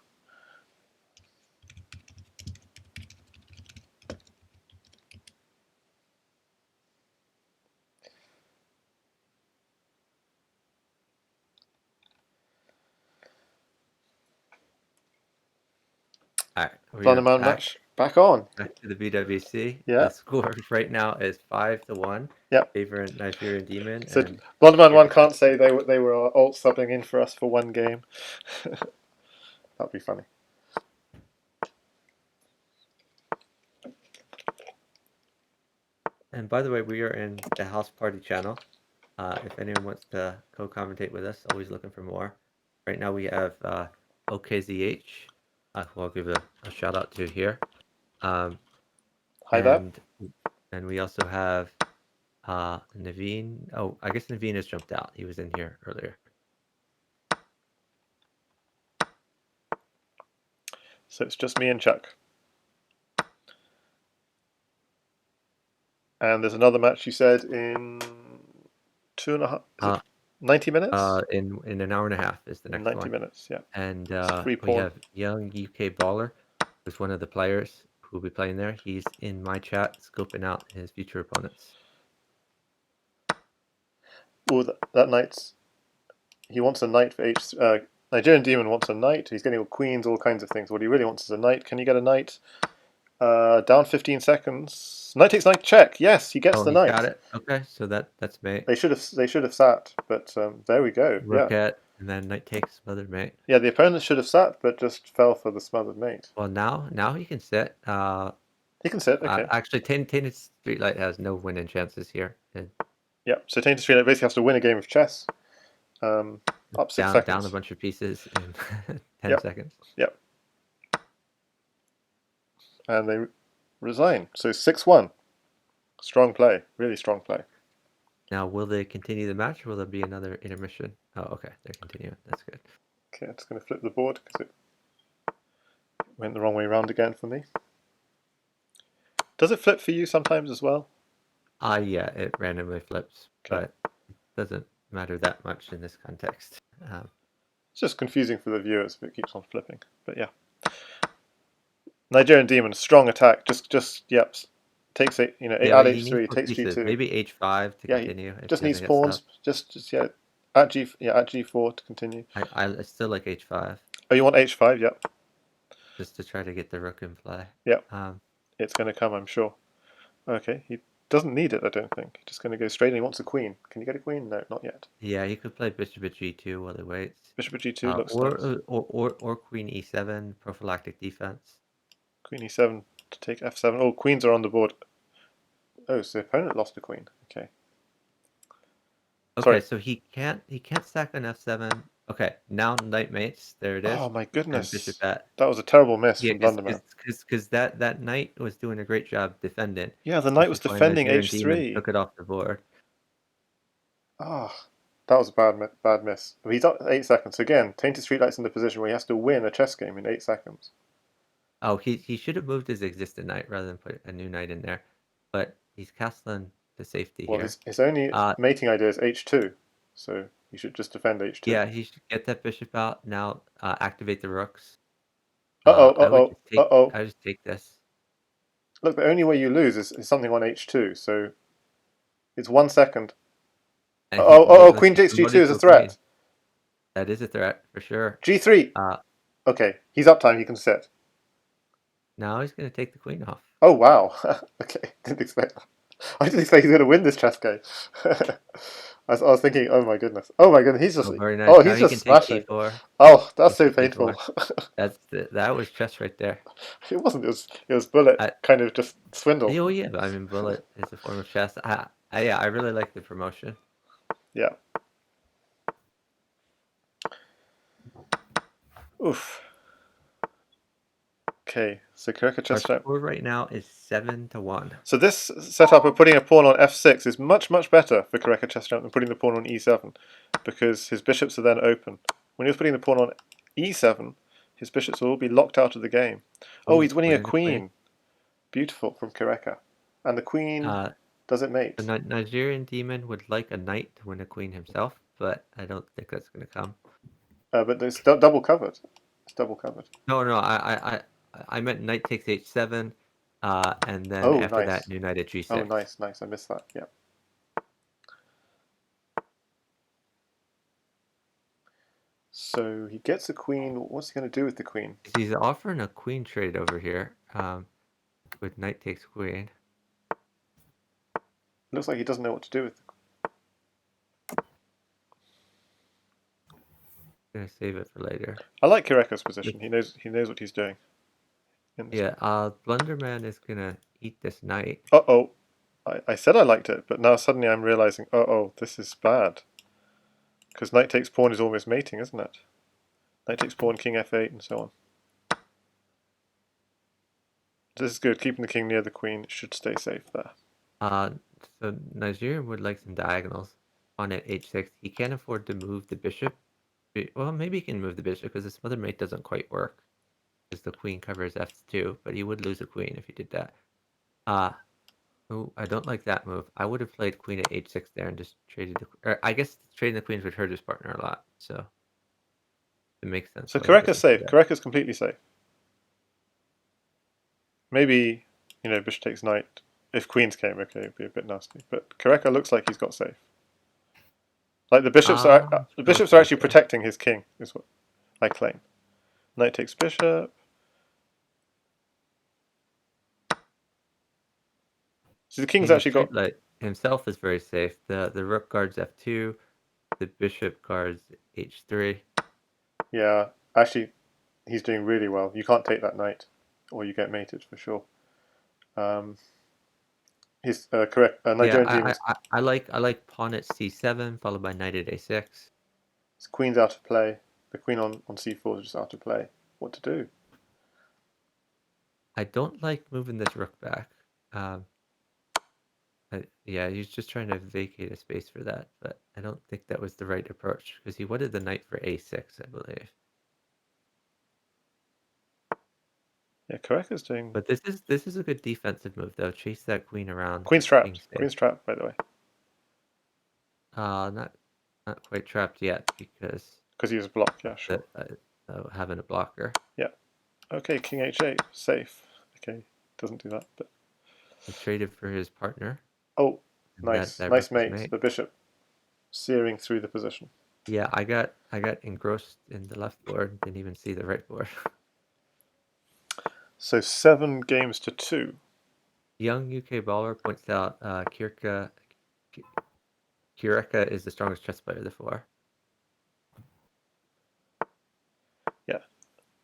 All right, we are Blunderman match back on. Back to the BWC. Yeah. The score right now is 5-1. Yep. Favoring Nigerian Demon. So and Blunderman1 can't say they were alt subbing in for us for one game. That'd be funny. And by the way, we are in the House Party channel. If anyone wants to co-commentate with us, always looking for more. Right now we have OKZH, who I'll give a shout out to here. Hi there. And we also have Naveen. Oh, I guess Naveen has jumped out. He was in here earlier. So it's just me and Chuck. And there's another match you said in 90 minutes? In an hour and a half is the next 90 one. minutes, yeah. And we have Young UK Baller, who's one of the players who will be playing there. He's in my chat, scoping out his future opponents. Oh, that knight's... He wants a knight for H... Nigerian Demon wants a knight. He's getting all queens, all kinds of things. What he really wants is a knight. Can you get a knight? Down 15 seconds. Knight takes knight check. Yes, he gets the knight. Got it. Okay, so that's mate. They should have sat, but there we go. Rook yeah. And then knight takes smothered mate. Yeah, the opponent should have sat, but just fell for the smothered mate. Well, now he can sit. He can sit. Okay. Actually, Tainted Streetlight has no winning chances here. Yeah. So Tainted Streetlight basically has to win a game of chess. Up 6 seconds. Down a bunch of pieces in 10 seconds. Yep. And they resign. So 6-1. Strong play. Really strong play. Now, will they continue the match or will there be another intermission? Oh, okay. They're continuing. That's good. Okay, I'm just going to flip the board because it went the wrong way around again for me. Does it flip for you sometimes as well? Yeah, it randomly flips, but it doesn't matter that much in this context. It's just confusing for the viewers if it keeps on flipping, but yeah. Nigerian Demon, strong attack, yep, takes it, add h3, takes g2. Maybe h5 to continue. Just needs pawns, at g4 to continue. I still like h5. Oh, you want h5? Yep. Just to try to get the rook in play. Yep. It's going to come, I'm sure. Okay, he doesn't need it, I don't think. He's just going to go straight and he wants a queen. Can you get a queen? No, not yet. Yeah, he could play bishop at g2 while he waits. Bishop at g2 looks nice. Or queen e7, prophylactic defense. Queen e7 to take f7. Oh, queens are on the board. Oh, so the opponent lost a queen. Okay. Okay, Sorry. So he can't stack on f7. Okay, now knight mates. There it is. Oh my goodness! Bishop at. That was a terrible miss from Blunderman. Because that knight was doing a great job defending. Yeah, the knight was defending h3. Took it off the board. Ah, that was a bad miss. He's up 8 seconds. Again, Tainted Streetlight's in the position where he has to win a chess game in 8 seconds. Oh, he should have moved his existing knight rather than put a new knight in there. But he's castling the safety here. His only mating idea is h2, so he should just defend h2. Yeah, he should get that bishop out now. Activate the rooks. I just take this. Look, the only way you lose is something on h2, so it's 1 second. Queen takes g2 is a threat. Queen. That is a threat for sure. g3. Okay, he's up time. He can sit. Now he's going to take the queen off. Oh wow. Okay, didn't expect that. I didn't expect he's going to win this chess game. I was thinking, oh my goodness, he's just, Oh, very nice. Now he's he just can take smashing. d4. Oh, that's He so took painful. d4. That was chess right there. It wasn't. It was bullet, I, kind of just swindle. oh yeah, but I mean, bullet is a form of chess. Yeah, I really like the promotion. Yeah. Oof. Okay, so Our kirekachesschamp. score right now is 7-1. So this setup of putting a pawn on f6 is much better for kirekachesschamp than putting the pawn on e7, because his bishops are then open. When he was putting the pawn on e7, his bishops will all be locked out of the game. Oh, he's winning a queen. Beautiful from Kireka. And the queen, does it mate? The Nigerian demon would like a knight to win a queen himself, but I don't think that's going to come. But it's double covered. It's double covered. No, I meant knight takes h7, and then after nice. that, new knight at g6. Oh, nice. I missed that. Yeah. So he gets a queen. What's he going to do with the queen? He's offering a queen trade over here, with knight takes queen. Looks like he doesn't know what to do with the queen. Gonna save it for later. I like Kireka's position. He knows what he's doing. Yeah, Blunderman is gonna eat this knight. Uh-oh. I said I liked it, but now suddenly I'm realizing, this is bad. Because knight takes pawn is almost mating, isn't it? Knight takes pawn, king f8, and so on. This is good. Keeping the king near the queen should stay safe there. So Nigerian would like some diagonals on at h6. He can't afford to move the bishop. Well, maybe he can move the bishop because the smother mate doesn't quite work. Because the queen covers f2, but he would lose a queen if he did that. Oh, I don't like that move. I would have played queen at h6 there and just traded I guess trading the queens would hurt his partner a lot, so it makes sense. So Kireka's safe. Kireka's completely safe. Maybe, bishop takes knight. If queens came, okay, it'd be a bit nasty. But Kireka looks like he's got safe. Like the bishops are actually protecting his king, is what I claim. Knight takes bishop. So the king's actually got. Streetlight himself is very safe. The rook guards f2, the bishop guards h3. Yeah, actually, he's doing really well. You can't take that knight, or you get mated for sure. He's correct. Nigerian demons. I like pawn at c7 followed by knight at a6. His queen's out of play. The queen on c4 is just out of play. What to do? I don't like moving this rook back. Yeah, he's just trying to vacate a space for that, but I don't think that was the right approach because he wanted the knight for a6, I believe. Yeah, Kireka's doing. But this is a good defensive move though. Chase that queen around. Queen's trapped. Queen's trapped, by the way. Not quite trapped yet because he was blocked. Yeah, sure. Having a blocker. Yeah. Okay, king h8, safe. Okay, doesn't do that, but. He traded for his partner. Oh, nice, nice mate. The bishop searing through the position. Yeah, I got engrossed in the left board. Didn't even see the right board. So 7-2. Young UK baller points out Kireka is the strongest chess player of the four. Yeah.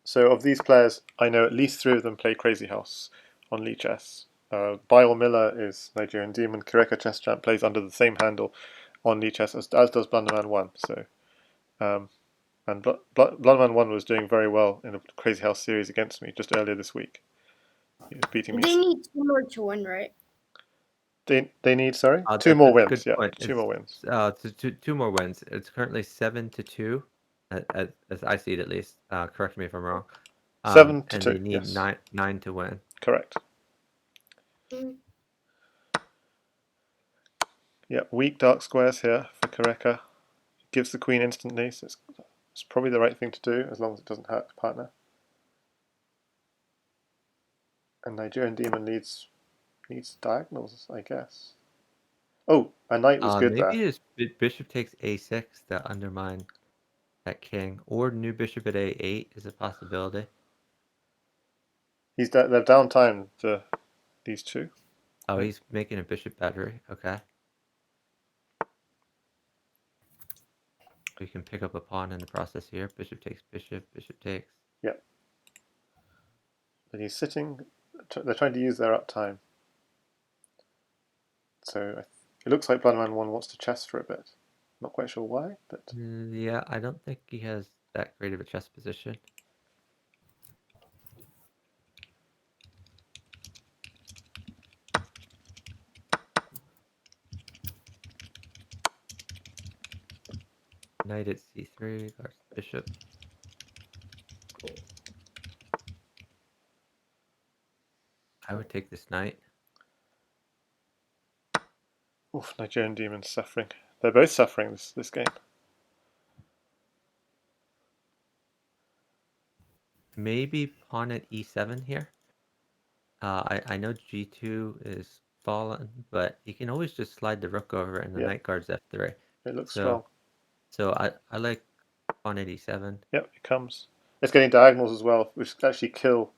So of these players, I know at least 3 of them play Crazy House on Lee Chess. BayorMiller is Nigerian Demon. kirekachesschamp plays under the same handle on Lee Chess as does BlunderMan1. So, and BlunderMan1 was doing very well in the Crazy House series against me just earlier this week. He was beating me. They need 2 more to win, right? They need 2 more wins. Yeah, 2 more wins. 2 more wins. It's currently 7-2, as I see it at least. Correct me if I'm wrong. 7-2. And they need yes. 9 to win. Correct. Yeah, weak dark squares here for Kireka. Gives the queen instantly, so it's probably the right thing to do as long as it doesn't hurt the partner. And Nigerian Demon needs diagonals, I guess. Oh, a knight was good there. Maybe his bishop takes a6 to undermine that king, or new bishop at a8 is a possibility. They're down time to these 2. Oh, he's making a bishop battery. Okay. We can pick up a pawn in the process here. Bishop takes bishop, bishop takes. Yep. And he's sitting. They're trying to use their uptime. So it looks like Blunderman1 wants to chess for a bit. Not quite sure why, but Yeah, I don't think he has that great of a chess position. Knight at c3, guards the bishop. I would take this knight. oof, Nigerian Demon's suffering. They're both suffering this game. Maybe pawn at e7 here. I know g2 is fallen, but you can always just slide the rook over and the knight guards f3. It looks strong. So I like pawn at e7. Yep, it comes. It's getting diagonals as well, which actually kill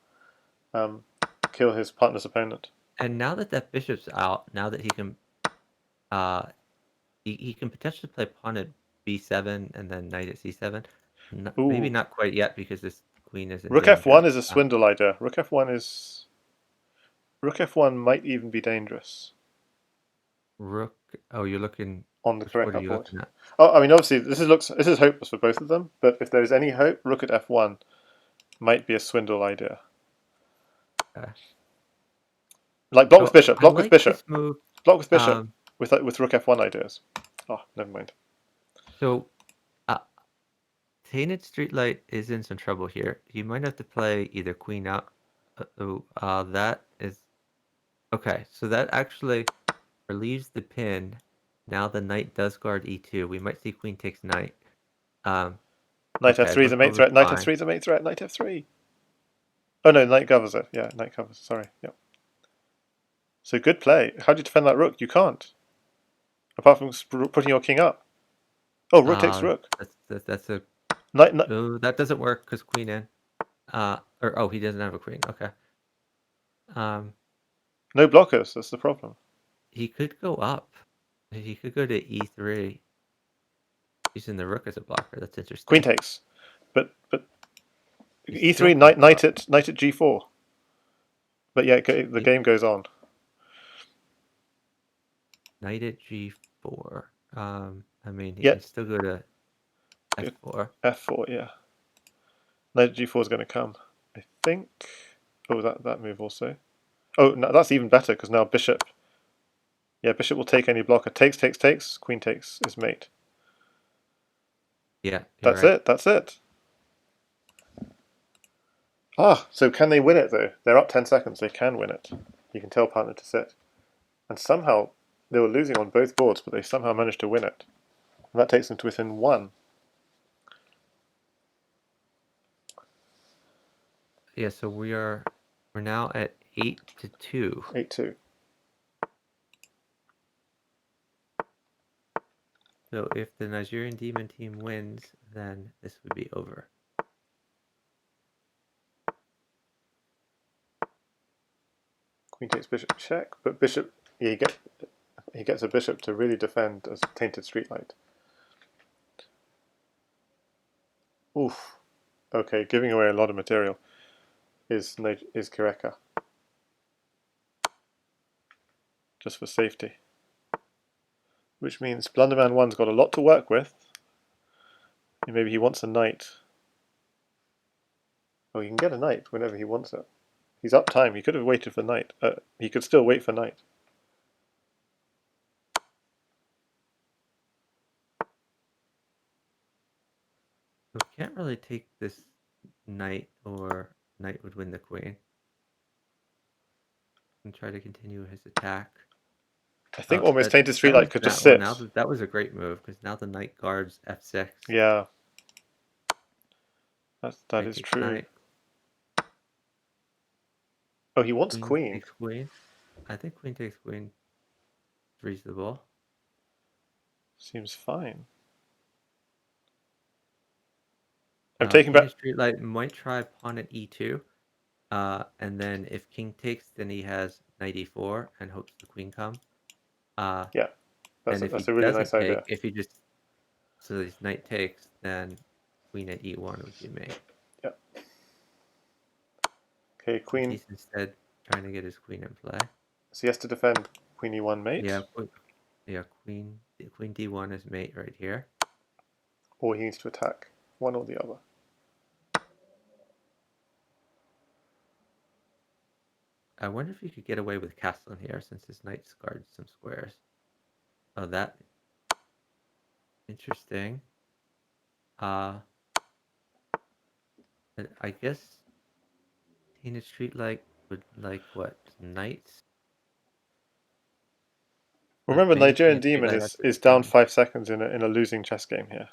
his partner's opponent. And now that that bishop's out, now that he can he can potentially play pawn at b7 and then knight at c7. Maybe not quite yet because this queen is in Rook danger. f1 is a swindle idea. Rook f1 might even be dangerous. Rook. Oh, you're looking on the correct board. board. Oh, I mean, obviously, this is hopeless for both of them. But if there's any hope, rook at f1 might be a swindle idea. Like block with bishop, block with bishop, block with bishop with rook f1 ideas. Oh, never mind. So, Tainted Streetlight is in some trouble here. You might have to play either queen out. That is okay. So that actually relieves the pin. Now the knight does guard e2. We might see queen takes knight. Knight f3 is a mate threat. Knight f3 is a mate threat. Knight f3. Oh no, knight covers it. Yeah, knight covers. Sorry. Yep. So good play. How do you defend that rook? You can't. Apart from putting your king up. Oh, rook takes rook. That's a knight. Oh, that doesn't work because queen in. He doesn't have a queen. Okay. No blockers. That's the problem. He could go up. He could go to e3. Using the rook as a blocker. That's interesting. Queen takes, but e3 knight at g4. But yeah, the game goes on. Knight at g4. I mean, he can still go to f4. F4, yeah. Knight at g4 is going to come, I think. Oh, that move also. Oh, no, that's even better because now bishop. Yeah, bishop will take any blocker. Takes. Queen takes is mate. Yeah, that's it. That's it. So can they win it though? They're up 10 seconds. They can win it. You can tell partner to sit. And somehow they were losing on both boards, but they somehow managed to win it. And that takes them to within 1. Yeah, so we're now at 8-2. 8-2. So if the Nigerian Demon team wins, then this would be over. Queen takes bishop check, but bishop, he gets a bishop to really defend as Tainted Streetlight. Oof. Okay, giving away a lot of material is Kireka. Just for safety. Which means Blunderman1's got a lot to work with. Maybe he wants a knight. Oh, he can get a knight whenever he wants it. He's up time. He could have waited for knight. He could still wait for knight. We can't really take this knight, or knight would win the queen. And try to continue his attack. I think almost Tainted Streetlight could just sit. Now that was a great move because now the knight guards f6. Yeah, that is true. Knight. Oh, he wants queen. Takes queen. I think queen takes queen is reasonable. Seems fine. I'm taking back. Streetlight might try pawn at e2. And then if king takes, then he has knight e4 and hopes the queen come. Yeah, And if that's he a really doesn't nice take, idea. if he just so his knight takes, then queen at e1 would be mate. Yeah. Okay, queen. He's instead trying to get his queen in play. So he has to defend queen e1 mate. Yeah, queen d1 is mate right here. Or he needs to attack one or the other. I wonder if you could get away with castling here since his knight's guards some squares. Oh, that interesting. I guess TaintedStreetlight would like what, knights? Remember, Nigerian Demon TaintedStreetlight is down 5 seconds in a losing chess game here.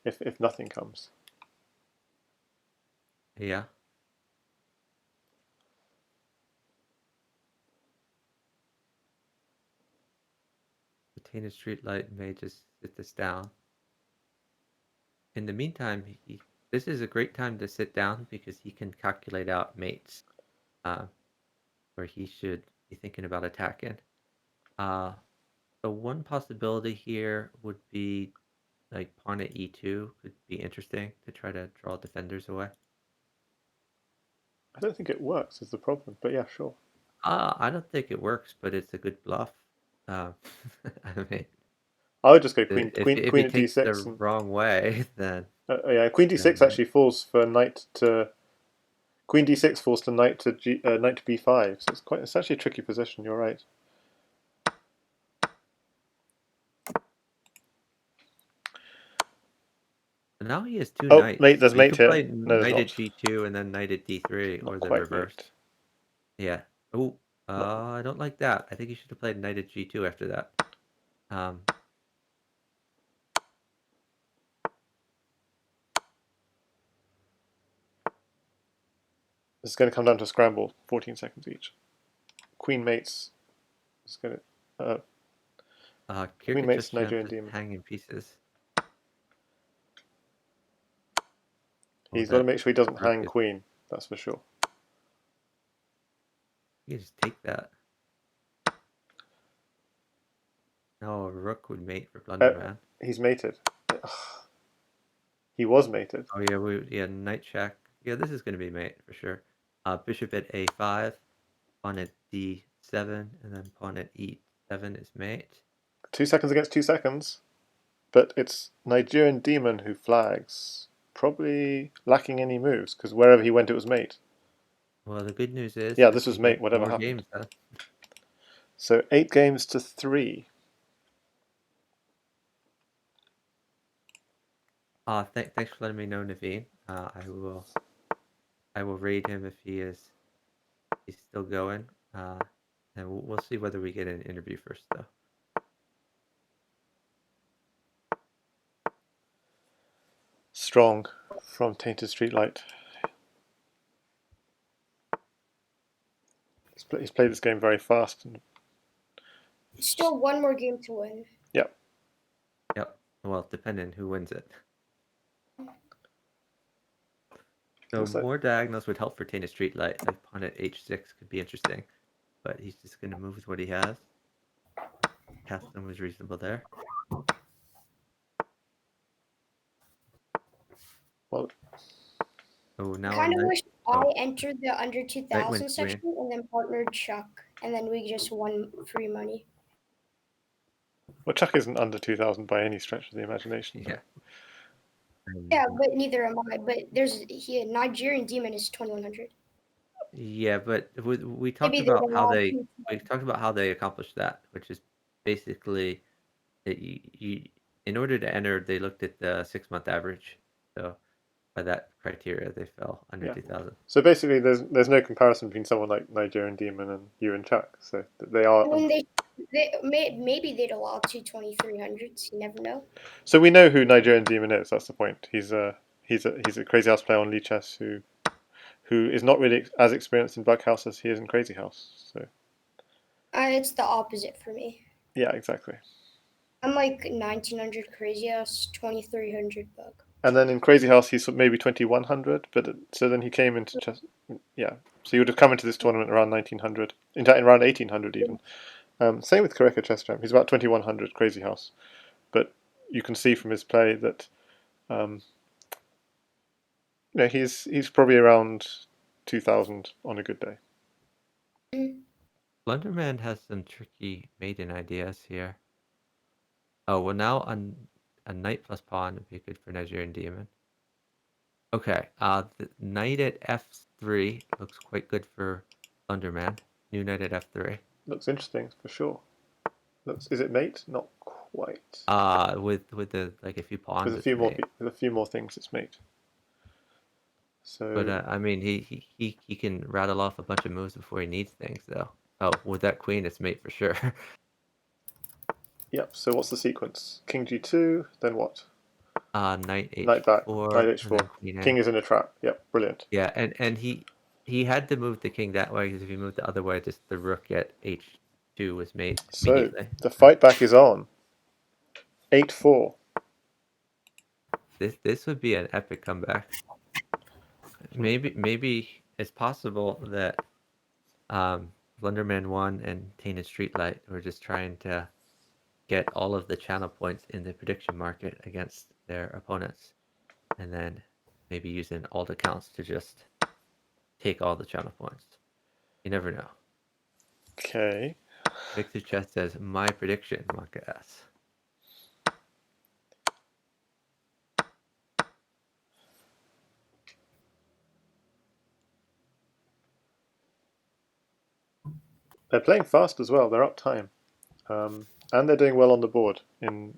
If nothing comes. Yeah. The TaintedStreetlight may just sit this down. In the meantime, this is a great time to sit down because he can calculate out mates, where he should be thinking about attacking. So one possibility here would be like pawn at e2 could be interesting to try to draw defenders away. I don't think it works is the problem, but yeah, sure. I don't think it works, but it's a good bluff. I mean, I would just go queen if queen he at takes d6 the wrong way, then yeah, queen d6 actually falls for knight to queen d6 falls to knight to knight to b5. So it's actually a tricky position. You're right. now he has two Oh, knights. mate, there's So you mate could here. play No, there's knight at not. g2 and then knight at d3, Not or the quite reverse. mate. Yeah. Oh, I don't like that. I think you should have played knight at g2 after that. This is going to come down to a scramble. 14 seconds each. Queen mates. It's going to. Queen mates Nigerian Demon. Hanging pieces. He's got to make sure he doesn't hang queen. That's for sure. You just take that. No, a rook would mate for blunderman. He's mated. He was mated. Oh yeah, knight check. Yeah, this is going to be mate for sure. Bishop at a5, pawn at d7, and then pawn at e7 is mate. 2 seconds against 2 seconds, but it's Nigerian Demon who flags. Probably lacking any moves because wherever he went, it was mate. Well, the good news is, yeah, this was mate. Whatever happened. Games, huh? So 8 games to 3. Thanks for letting me know, Naveen. I will raid him if he's still going. And we'll see whether we get an interview first, though. Strong from Tainted Streetlight. He's played this game very fast. Still one more game to win. Yep. Yep. Well, depending who wins it. So more diagonals would help for Tainted Streetlight. Like pawn at h6 could be interesting, but he's just going to move with what he has. Castling was reasonable there. Well, now I kind of wish I entered the under 2000 section and then partnered Chuck, and then we just won free money. Well, Chuck isn't under 2000 by any stretch of the imagination. Yeah. Yeah, but neither am I. But Nigerian Demon is 2100. Yeah, but we talked about how they accomplished that, which is basically that in order to enter, they looked at the 6-month average. So by that criteria, they fell under 2000. So basically, there's no comparison between someone like Nigerian Demon and you and Chuck. So they are. I mean, maybe they'd allow 2300s. You never know. So we know who Nigerian Demon is. That's the point. He's a Crazy House player on Lee Chess who is not really as experienced in Bughouse as he is in Crazy House. So it's the opposite for me. Yeah, exactly. I'm like 1900 Crazy House, 2300 Bug. And then in Crazy House, he's maybe 2100, but so then he came into chess. Yeah, so he would have come into this tournament around 1900, in fact, around 1800 even. Same with kirekachesschamp. He's about 2100 Crazy House, but you can see from his play that he's probably around 2000 on a good day. Blunderman has some tricky maiden ideas here. Oh, well, now a knight plus pawn would be good for Nigerian Demon. Okay, the knight at f3 looks quite good for Blunderman. New knight at f3. Looks interesting for sure. Is it mate? Not quite. With the like a few pawns. With a few more things, it's mate. So, but I mean, he can rattle off a bunch of moves before he needs things, though. Oh, with that queen, it's mate for sure. Yep. So what's the sequence? King g2, then what? Knight h4. Knight back. Knight h4. King is in a trap. Yep. Brilliant. Yeah, and he had to move the king that way because if he moved the other way, just the rook at h2 was made immediately. So the fight back is on. 8-4. This would be an epic comeback. Maybe it's possible that BlunderMan1 and Tainted Streetlight were just trying to get all of the channel points in the prediction market against their opponents, and then maybe using alt accounts to just take all the channel points. You never know. Okay. Victor Chess says, my prediction, Monka S. They're playing fast as well. They're up time, and they're doing well on the board in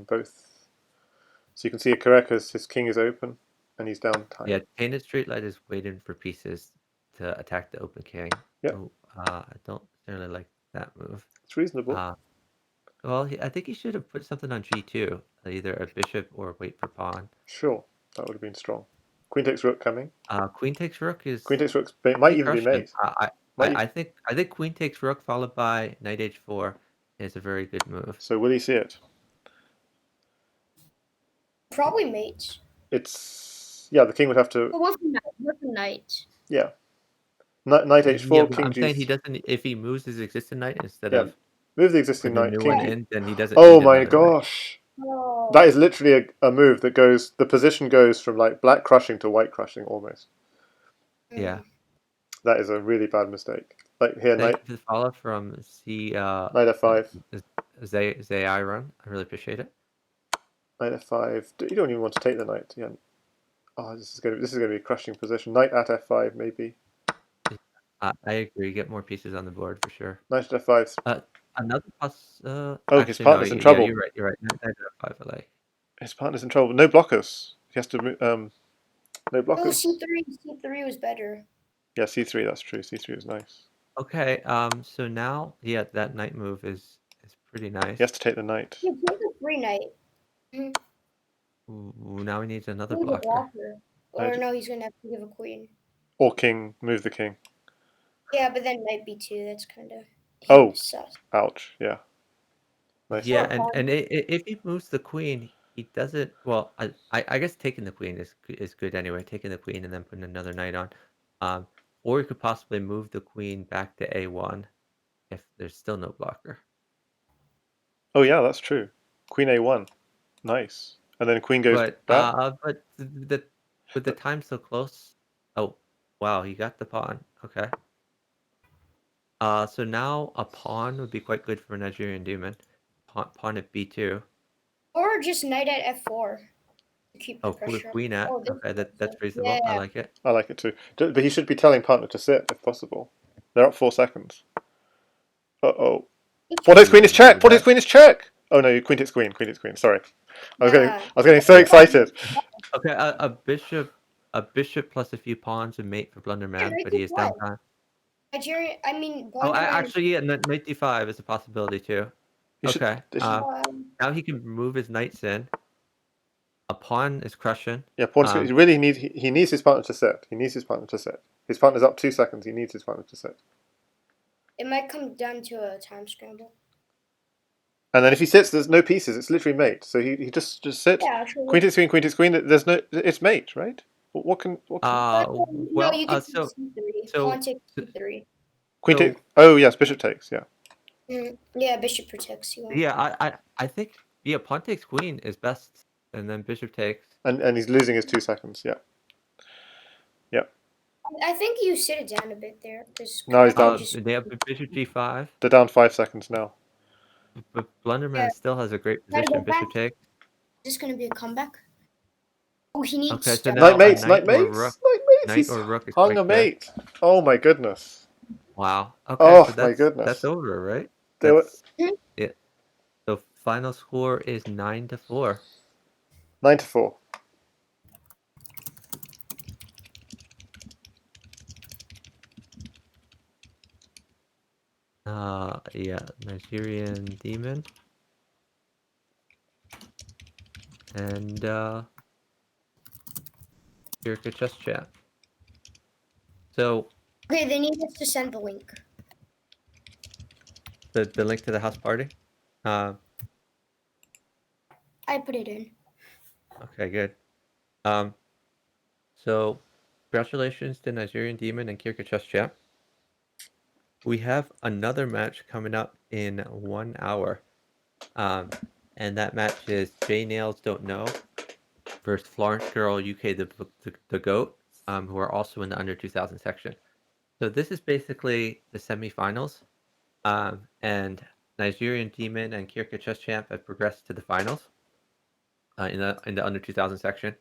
both. So you can see a Caracas, his king is open, and he's down time. Yeah, Tainted Streetlight is waiting for pieces to attack the open king. Yeah. So, I don't really like that move. It's reasonable. Well, I think he should have put something on g2, either a bishop or wait for pawn. Sure, that would have been strong. Queen takes rook coming. Queen takes rook is. Queen takes rook might even be mate. I think queen takes rook followed by knight h4 is a very good move. So will he see it? Probably mate. It's the king would have to. What's a knight? Yeah. Knight h4. King I'm g. saying he doesn't. If he moves his existing knight instead of move the existing knight. New King one in, then he doesn't. Oh my gosh. Oh. That is literally a move that goes. The position goes from like black crushing to white crushing almost. Yeah. That is a really bad mistake. Like here, knight. The follow from C. Knight f5. Zai run. I really appreciate it. Knight f5. You don't even want to take the knight. Yeah. Oh, this is going to be a crushing position. Knight at f5 maybe. I agree. Get more pieces on the board for sure. Knight at f5. Another plus. His partner's in trouble. Yeah, you're right. Knight at f5. I like. His partner's in trouble. No blockers. He has to move. No blockers. Oh, c3 was better. Yeah, c3. That's true. c3 is nice. Okay. So now, that knight move is pretty nice. He has to take the knight. He takes a free knight. Ooh, now he needs another blocker. Or no, he's gonna have to give a queen. Or king. Move the king. Yeah, but then knight b2. That's kind of. Oh. Sus. Ouch. Yeah. Nice. Yeah, and if he moves the queen, he doesn't. Well, I guess taking the queen is good anyway. Taking the queen and then putting another knight on. Or you could possibly move the queen back to a1 if there's still no blocker. Oh yeah, that's true. Queen a1. Nice. And then queen goes back. But with the time so close. Oh, wow, he got the pawn. Okay. So now a pawn would be quite good for Nigerian Demon. Pawn at b2. Or just knight at f4. To keep the pressure. Queen at. Okay, that's reasonable. Yeah. I like it. I like it too. But he should be telling partner to sit if possible. They're up 4 seconds. Uh-oh. Pawn takes queen is check! Pawn takes queen is check! Oh no, queen takes queen. Queen takes queen. Sorry. I was getting so excited. Okay, a bishop plus a few pawns and mate for BlunderMan, but he is downtime. Nigerian, actually, knight d5 is a possibility too. Okay. Now he can move his knights in. A pawn is crushing. Yeah, pawn. He needs his partner to sit. He needs his partner to sit. His partner's up 2 seconds. He needs his partner to sit. It might come down to a time scramble. And then if he sits, there's no pieces. It's literally mate. So he just sit. Yeah, actually. Queen takes queen. Queen takes queen. There's no. It's mate, right? What can? No, you can so C3. so Pawn takes C3. Queen So- takes. Oh yes, bishop takes. Yeah. Yeah, bishop protects you. yeah, I think pawn takes queen is best, and then bishop takes. And he's losing his 2 seconds. Yeah. Yeah. I think you sit it down a bit there. No, he's down. They have bishop g5. They're down 5 seconds now. But Blunderman Yeah. still has a great Gotta position. go back. Bishop takes. Is this gonna be a comeback? Oh, he needs. Okay, so start- now Knight mates. a knight Knight or mates. rook. Knight mates. Knight He's or rook is hung quite a good. mate. Oh my goodness. Wow. Okay. Oh So my goodness. That's over, right? They were Yeah. So final score is 9-4. 9-4. Yeah, Nigerian Demon. And kirekachesschamp. So Okay, they need us to send the link. the link to the house party? I put it in. Okay, good. So congratulations to Nigerian Demon and kirekachesschamp. We have another match coming up in 1 hour. And that match is J Nails Don't Know versus Florence Girl UK the GOAT, who are also in the under 2000 section. So this is basically the semifinals. And Nigerian Demon and kirekachesschamp have progressed to the finals in the under 2000 section.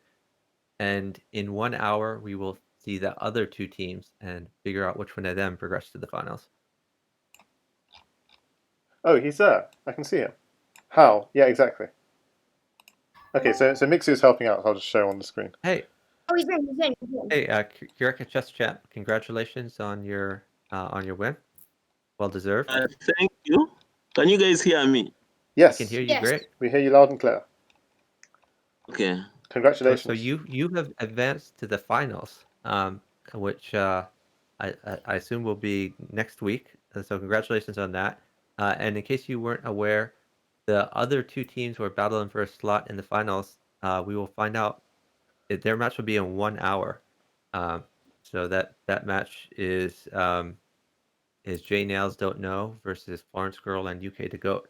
And in 1 hour, we will see the other two teams and figure out which one of them progressed to the finals. Oh, he's there. I can see him. How? Yeah, exactly. Okay, so Mixu's helping out. I'll just show on the screen. Hey. Oh, he's in. Hey, kirekachesschamp, congratulations on your win. Well deserved. Thank you. Can you guys hear me? Yes. I can hear you great. We hear you loud and clear. Okay. Congratulations. So you have advanced to the finals, which I assume will be next week. So congratulations on that. And in case you weren't aware, the other two teams were battling for a slot in the finals. We will find out. Their match will be in 1 hour. So that match is J Nails Don't Know versus Florence Girl and UK the GOAT.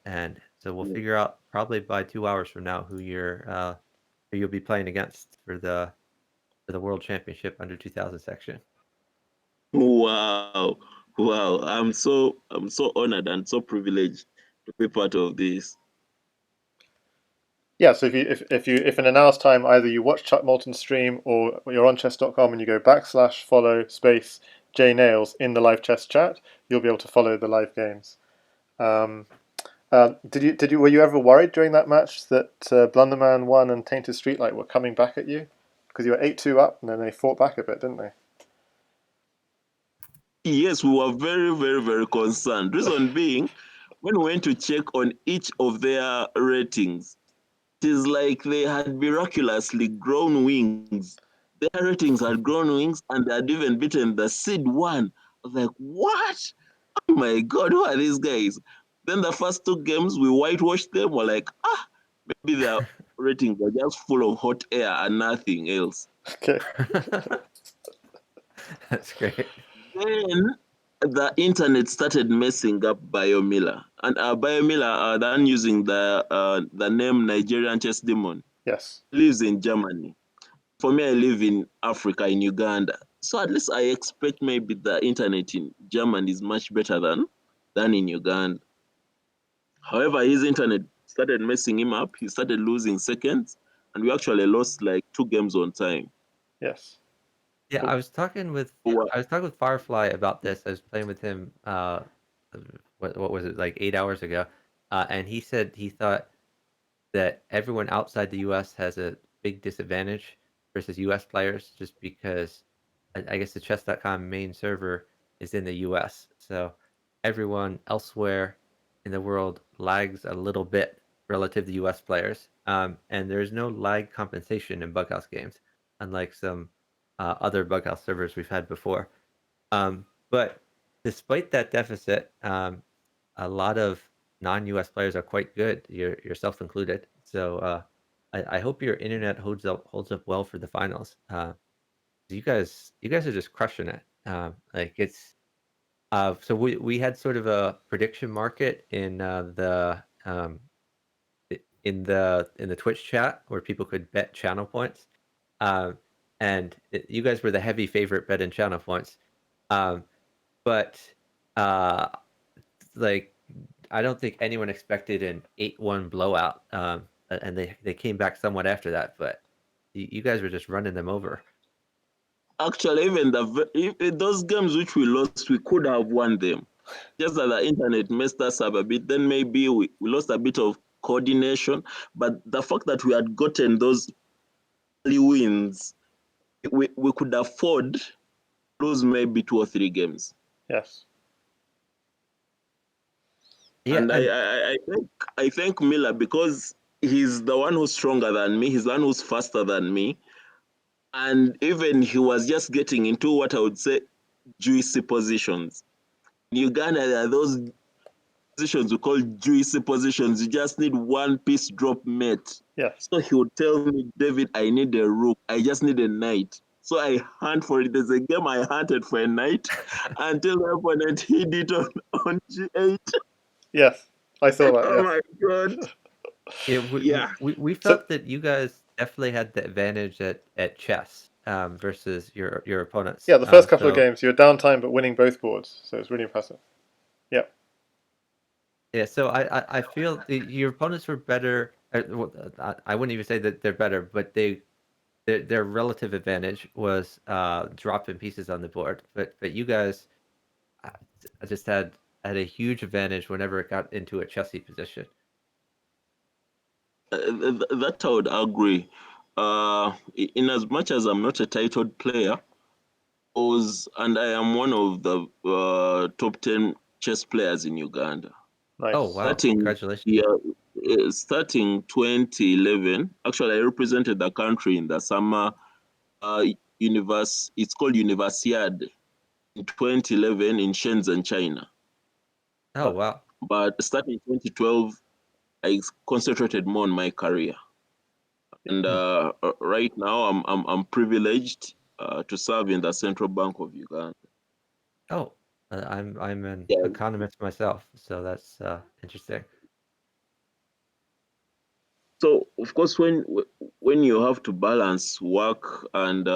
And so we'll figure out probably by 2 hours from now who you'll be playing against for the World Championship under 2000 section. Wow. I'm so honored and so privileged to be part of this. Yeah, so if in an hour's time either you watch Chuck Moulton's stream or you're on chess.com and you go /follow space JNails in the live chess chat, you'll be able to follow the live games. Were you ever worried during that match that BlunderMan1 and Tainted Streetlight were coming back at you? Because you were 8-2 up and then they fought back a bit, didn't they? Yes, we were very, very, very concerned. Reason being, when we went to check on each of their ratings, it is like they had miraculously grown wings. Their ratings had grown wings and they had even beaten the seed one. I was like, what? Oh my God, who are these guys? Then the first two games, we whitewashed them. We're like, maybe their ratings were just full of hot air and nothing else. Okay. That's great. Then the internet started messing up BayorMiller. And BayorMiller, then using the name Nigerian Chess Demon, Yes. lives in Germany. For me, I live in Africa, in Uganda. So at least I expect maybe the internet in Germany is much better than in Uganda. However, his internet started messing him up. He started losing seconds, and we actually lost like 2 games on time. Yes. Yeah, I was talking with Firefly about this. I was playing with him. What was it, like 8 hours ago? And he said he thought that everyone outside the U.S. has a big disadvantage versus U.S. players, just because I guess the chess.com main server is in the U.S. So everyone elsewhere in the world lags a little bit relative to U.S. players. And there's no lag compensation in Bughouse games, unlike some other Bughouse servers we've had before. But despite that deficit, a lot of non-US players are quite good, yourself included. So I hope your internet holds up well for the finals. You guys are just crushing it. Like it's so we had sort of a prediction market in the Twitch chat where people could bet channel points. And you guys were the heavy favorite bet in channel points. But like I don't think anyone expected an 8-1 blowout. And they came back somewhat after that, but you guys were just running them over. Actually, even those games which we lost, we could have won them. Just that the internet messed us up a bit. Then maybe we lost a bit of coordination. But the fact that we had gotten those early wins, we could afford lose maybe 2 or 3 games. Yes. Yeah, and I thank Miller because he's the one who's stronger than me. He's the one who's faster than me. And even he was just getting into what I would say juicy positions. In Uganda, there are those positions we call juicy positions. You just need one piece drop mate. Yes. So he would tell me, David, I need a rook. I just need a knight. So I hunt for it. There's a game I hunted for a knight until my opponent hit it on G8. Yes, I saw that. Oh my god. We felt that you guys definitely had the advantage at chess versus your opponents. Yeah, the first couple of games you were down time but winning both boards, so it's really impressive. Yeah. Yeah, so I feel your opponents were better. I wouldn't even say that they're better, but their relative advantage was dropping pieces on the board. But you guys, I just had a huge advantage whenever it got into a chessy position. That I would agree. In as much as I'm not a titled player, and I am one of the top 10 chess players in Uganda. Nice. Oh wow! Congratulations. Yeah, starting 2011. Actually, I represented the country in the summer It's called Universiade in 2011 in Shenzhen, China. Oh wow! But starting 2012, I concentrated more on my career. And right now, I'm privileged to serve in the Central Bank of Uganda. Oh, I'm an economist myself, so that's interesting. So of course, when you have to balance work and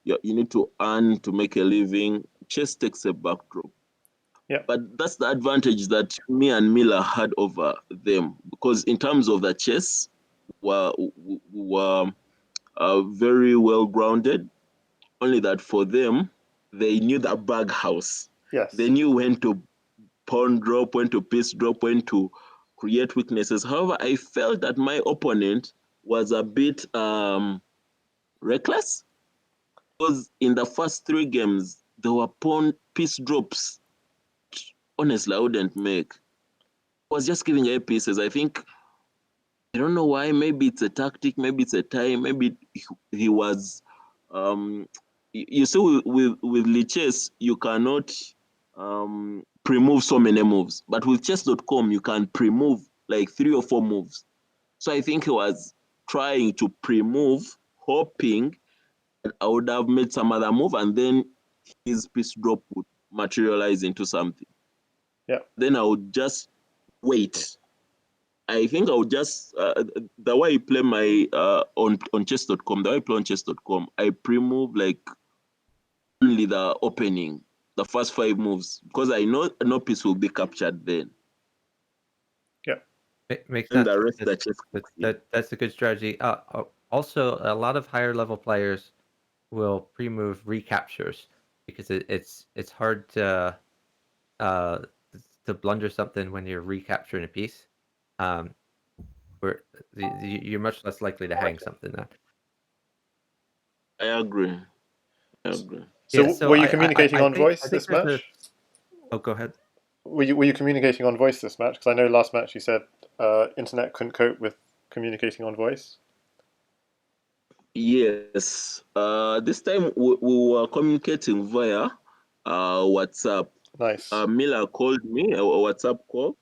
you need to earn to make a living, chess takes a backdrop. Yeah. But that's the advantage that me and Miller had over them, because in terms of the chess, were very well grounded. Only that for them, they knew the Bughouse. Yes. They knew when to pawn drop, when to piece drop, when to create weaknesses. However, I felt that my opponent was a bit reckless, because in the first 3 games, there were pawn piece drops. Honestly, I wouldn't make. I was just giving away pieces. I think, I don't know why. Maybe it's a tactic. Maybe it's a time. Maybe he was. You see, with Lichess, you cannot pre-move so many moves, but with chess.com, you can pre-move like 3 or 4 moves. So I think he was trying to pre-move, hoping that I would have made some other move, and then his piece drop would materialize into something. Yeah. Then I would just wait. I think I would just the way I play my on chess.com, the way I play on chess.com, I pre-move like only the opening, the first 5 moves, because I know no piece will be captured then. Yeah. Makes and sense. The rest the chess that's a good strategy. Also, a lot of higher level players will pre-move recaptures because it's hard to blunder something when you're recapturing a piece. Where you're much less likely to hang something then. I agree. So were you communicating on voice this match? Oh, go ahead. Were you communicating on voice this match? Because I know last match you said internet couldn't cope with communicating on voice. Yes. This time we were communicating via WhatsApp. Nice. Miller called me a WhatsApp call,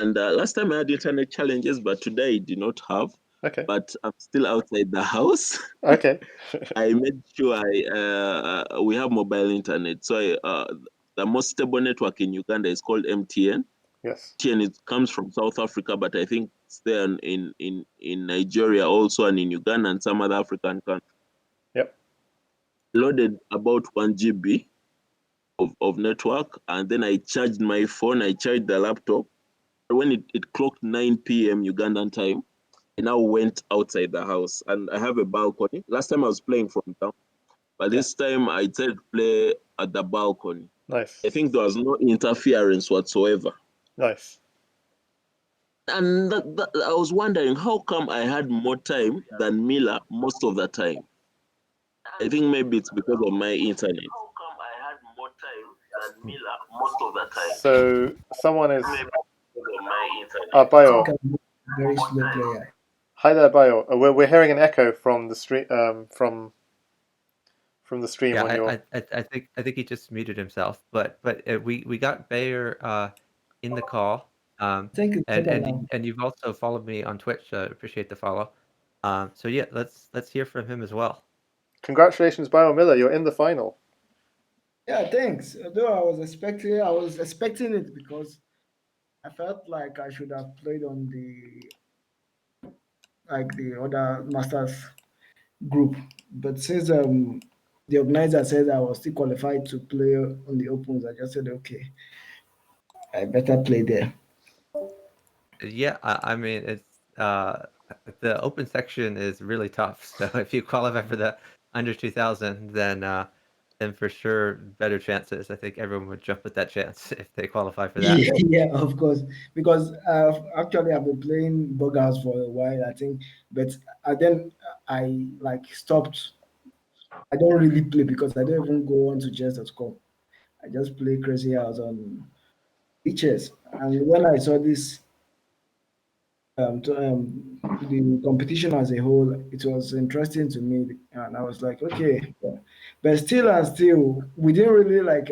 And last time I had internet challenges, but today I did not have. Okay. But I'm still outside the house. Okay. I made sure we have mobile internet. So the most stable network in Uganda is called MTN. Yes. MTN it comes from South Africa, but I think it's there in Nigeria also, and in Uganda and some other African countries. Yep. Loaded about 1 GB of network, and then I charged my phone, I charged the laptop. When it clocked 9 p.m. Ugandan time, I now went outside the house, and I have a balcony. Last time I was playing from town, but this time I tried to play at the balcony. Nice. I think there was no interference whatsoever. Nice. And I was wondering, how come I had more time than Miller most of the time? I think maybe it's because of my internet. How come I had more time than Miller most of the time? So someone is. Maybe because of my internet. Bayo. Very slow player. Hi there, Bayo. We're hearing an echo from the stream. From the stream yeah, on your. I think he just muted himself, but we got Bayer in the call. Thank you. And you've also followed me on Twitch. Appreciate the follow. So yeah, let's hear from him as well. Congratulations, BayorMiller. You're in the final. Yeah, thanks. Although I was expecting it because I felt like I should have played on the other masters group, but since the organizer said I was still qualified to play on the opens, I just said okay, I better play there. Yeah, I mean it's the open section is really tough. So if you qualify for the under 2000, then for sure better chances. I think everyone would jump at that chance if they qualify for that. Yeah, of course, because actually I've been playing Bughouse for a while, I think, but then I stopped. I don't really play because I don't even go on to chess.com. I just play Crazy House on chess. And when I saw this the competition as a whole, it was interesting to me, and I was like, okay, but still, we didn't really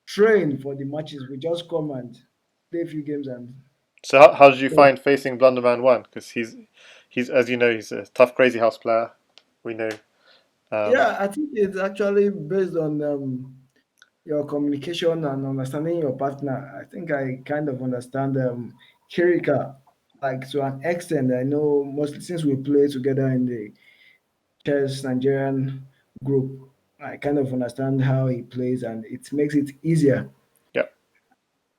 train for the matches. We just come and play a few games and. So how did you find facing Blunderman1? Because he's as you know, he's a tough Crazy House player. We know. Yeah, I think it's actually based on your communication and understanding your partner. I think I kind of understand Kirika, like to an extent. I know mostly since we play together in the chess Nigerian group, I kind of understand how he plays and it makes it easier. Yeah.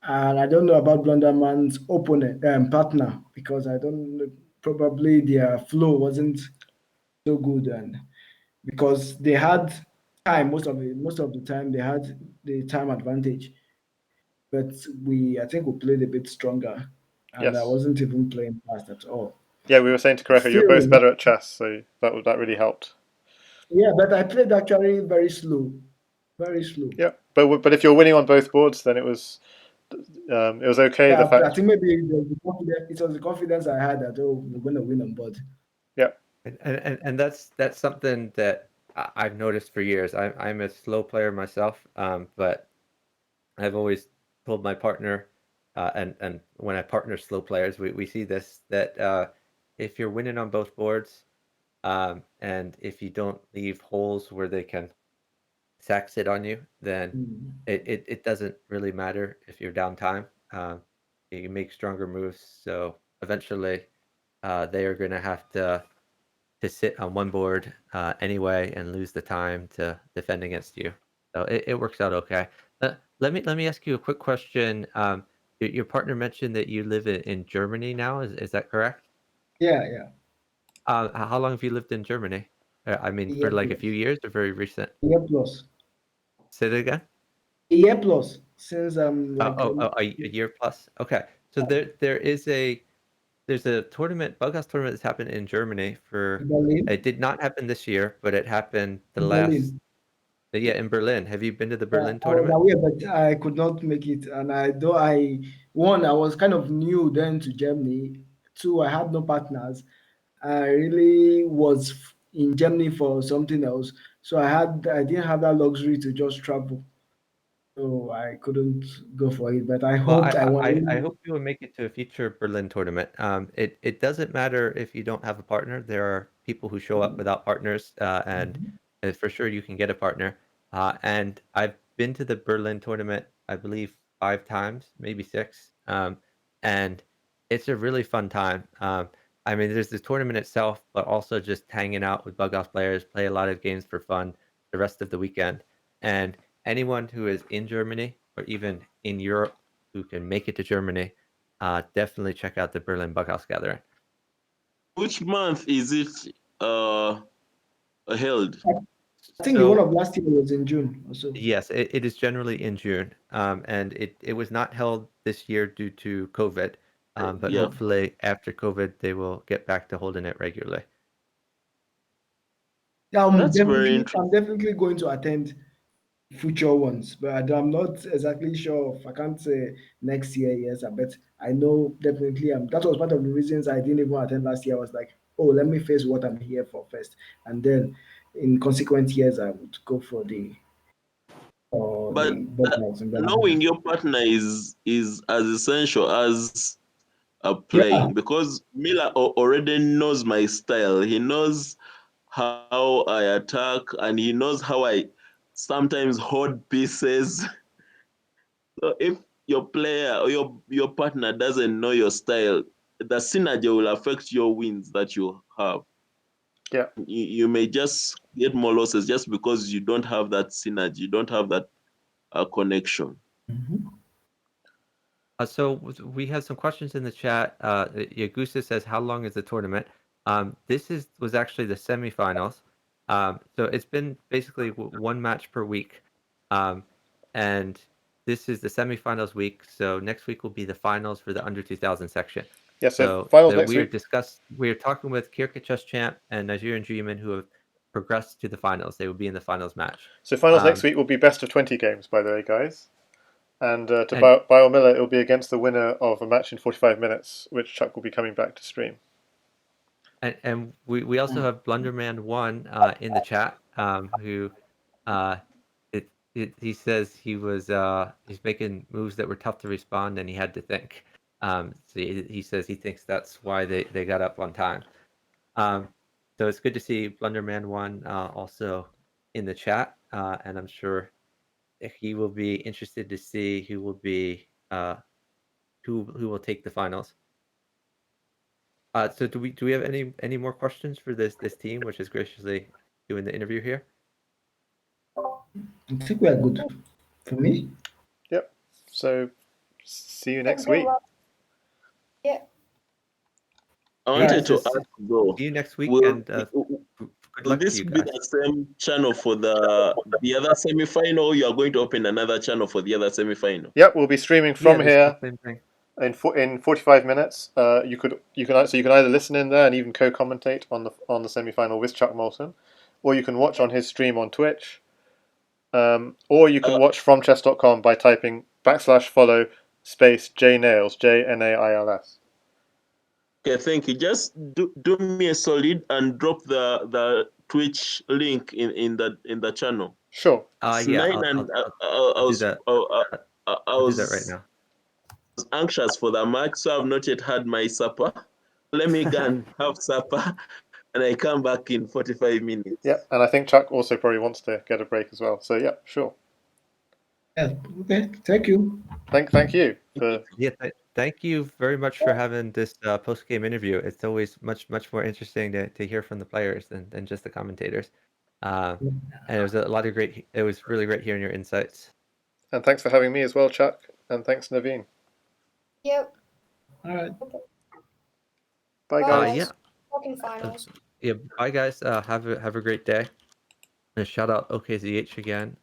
And I don't know about Blunderman's opponent partner because I don't know, probably their flow wasn't so good, and because they had time most of the time they had the time advantage, but I think we played a bit stronger, and I Yes. wasn't even playing fast at all. Yeah, we were saying to Kireka, you're both better at chess, so that really helped. Yeah, but I played actually very slow. Yeah, but if you're winning on both boards, then it was okay. Yeah, The fact I think maybe it was the confidence I had that we're going to win on board. Yeah, and that's something that I've noticed for years. I'm a slow player myself, but I've always told my partner, and when I partner slow players, we see this, that if you're winning on both boards, and if you don't leave holes where they can sack sit on you, then it doesn't really matter if you're down time. You make stronger moves, so eventually they are going to have to sit on one board anyway and lose the time to defend against you. So it works out okay. Let me ask you a quick question. Your partner mentioned that you live in Germany now. Is that correct? Yeah. How long have you lived in Germany? I mean, for like a few years or very recent? A year plus. Say that again? A year plus since I'm a year plus. Okay, so there's a tournament, Bughouse tournament that's happened in Germany for Berlin. It did not happen this year, but it happened in Berlin. Have you been to the Berlin tournament? I was aware, but I could not make it, and I was kind of new then to Germany. Two, I had no partners. I really was in Germany for something else, so I didn't have that luxury to just travel. so I couldn't go for it. But I hoped I won. I hope you will make it to a future Berlin tournament. It doesn't matter if you don't have a partner. There are people who show up without partners, and for sure you can get a partner. And I've been to the Berlin tournament, I believe 5 times, maybe 6. And it's a really fun time. I mean, there's the tournament itself, but also just hanging out with Bughouse players, play a lot of games for fun the rest of the weekend. And anyone who is in Germany or even in Europe who can make it to Germany, definitely check out the Berlin Bughouse Gathering. Which month is it held? I think the one of last year was in June also. Yes, it is generally in June, and it was not held this year due to COVID, but hopefully after COVID they will get back to holding it regularly. Yeah, That's very I'm interesting. definitely going to attend future ones, but I'm not exactly sure if I can't say next year, yes, but I know definitely that was part of the reasons I didn't even attend last year. I was like, oh, let me face what I'm here for first. And then in consequent years I would go for the But Bughouse in knowing Birmingham. your partner is as essential as Yeah. playing, because Miller already knows my style. He knows how I attack, and he knows how I sometimes hold pieces. So if your player or your partner doesn't know your style, the synergy will affect your wins that you have. Yeah. You may just get more losses just because you don't have that synergy, you don't have that connection. Mm-hmm. So we have some questions in the chat. Yagusa says, "How long is the tournament?" This was actually the semifinals. So it's been basically 1 match per week, and this is the semifinals week. So next week will be the finals for the under 2000 section. Yeah. So finals next we week. are talking with kirekachesschamp and Nigerian Dreamin who have progressed to the finals. They will be in the finals match. So finals next week will be best of 20 games, by the way, guys. And BayorMiller, it will be against the winner of a match in 45 minutes, which Chuck will be coming back to stream. And we also have BlunderMan1 in the chat, who he says he's making moves that were tough to respond and he had to think. So he says he thinks that's why they got up on time. So it's good to see BlunderMan1 also in the chat, and I'm sure he will be interested to see who will be who will take the finals. So do we have any more questions for this team, which is graciously doing the interview here? I think we are good. For me? Yep. So see you next week. Yeah. I wanted to ask though, see you next week, will, and good will luck to this you be guys. the same channel for the other semi-final, or you are going to open another channel for the other semi-final? Yep, we'll be streaming from here same thing. in 45 minutes. You can either listen in there and even co-commentate on the semi-final with Chuck Moulton, or you can watch on his stream on Twitch, or you can watch from chess.com by typing /follow space JNails JNAILS. Okay, thank you. Just do me a solid and drop the Twitch link in the channel. Sure. Yeah, I'll do that. I'll do that right now. I was anxious for the match, so I've not yet had my supper. Let me go and have supper, and I come back in 45 minutes. Yeah, and I think Chuck also probably wants to get a break as well. So yeah, sure. Yeah. Okay. Thank you. Thank you for. Yeah, thank you very much for having this post-game interview. It's always much more interesting to hear from the players than just the commentators. And it was it was really great hearing your insights. And thanks for having me as well, Chuck. And thanks, Naveen. Yep. All right. Bye, guys. Yeah. Fucking finals. Yeah. Bye, guys. Have a great day. And shout out OKZH again.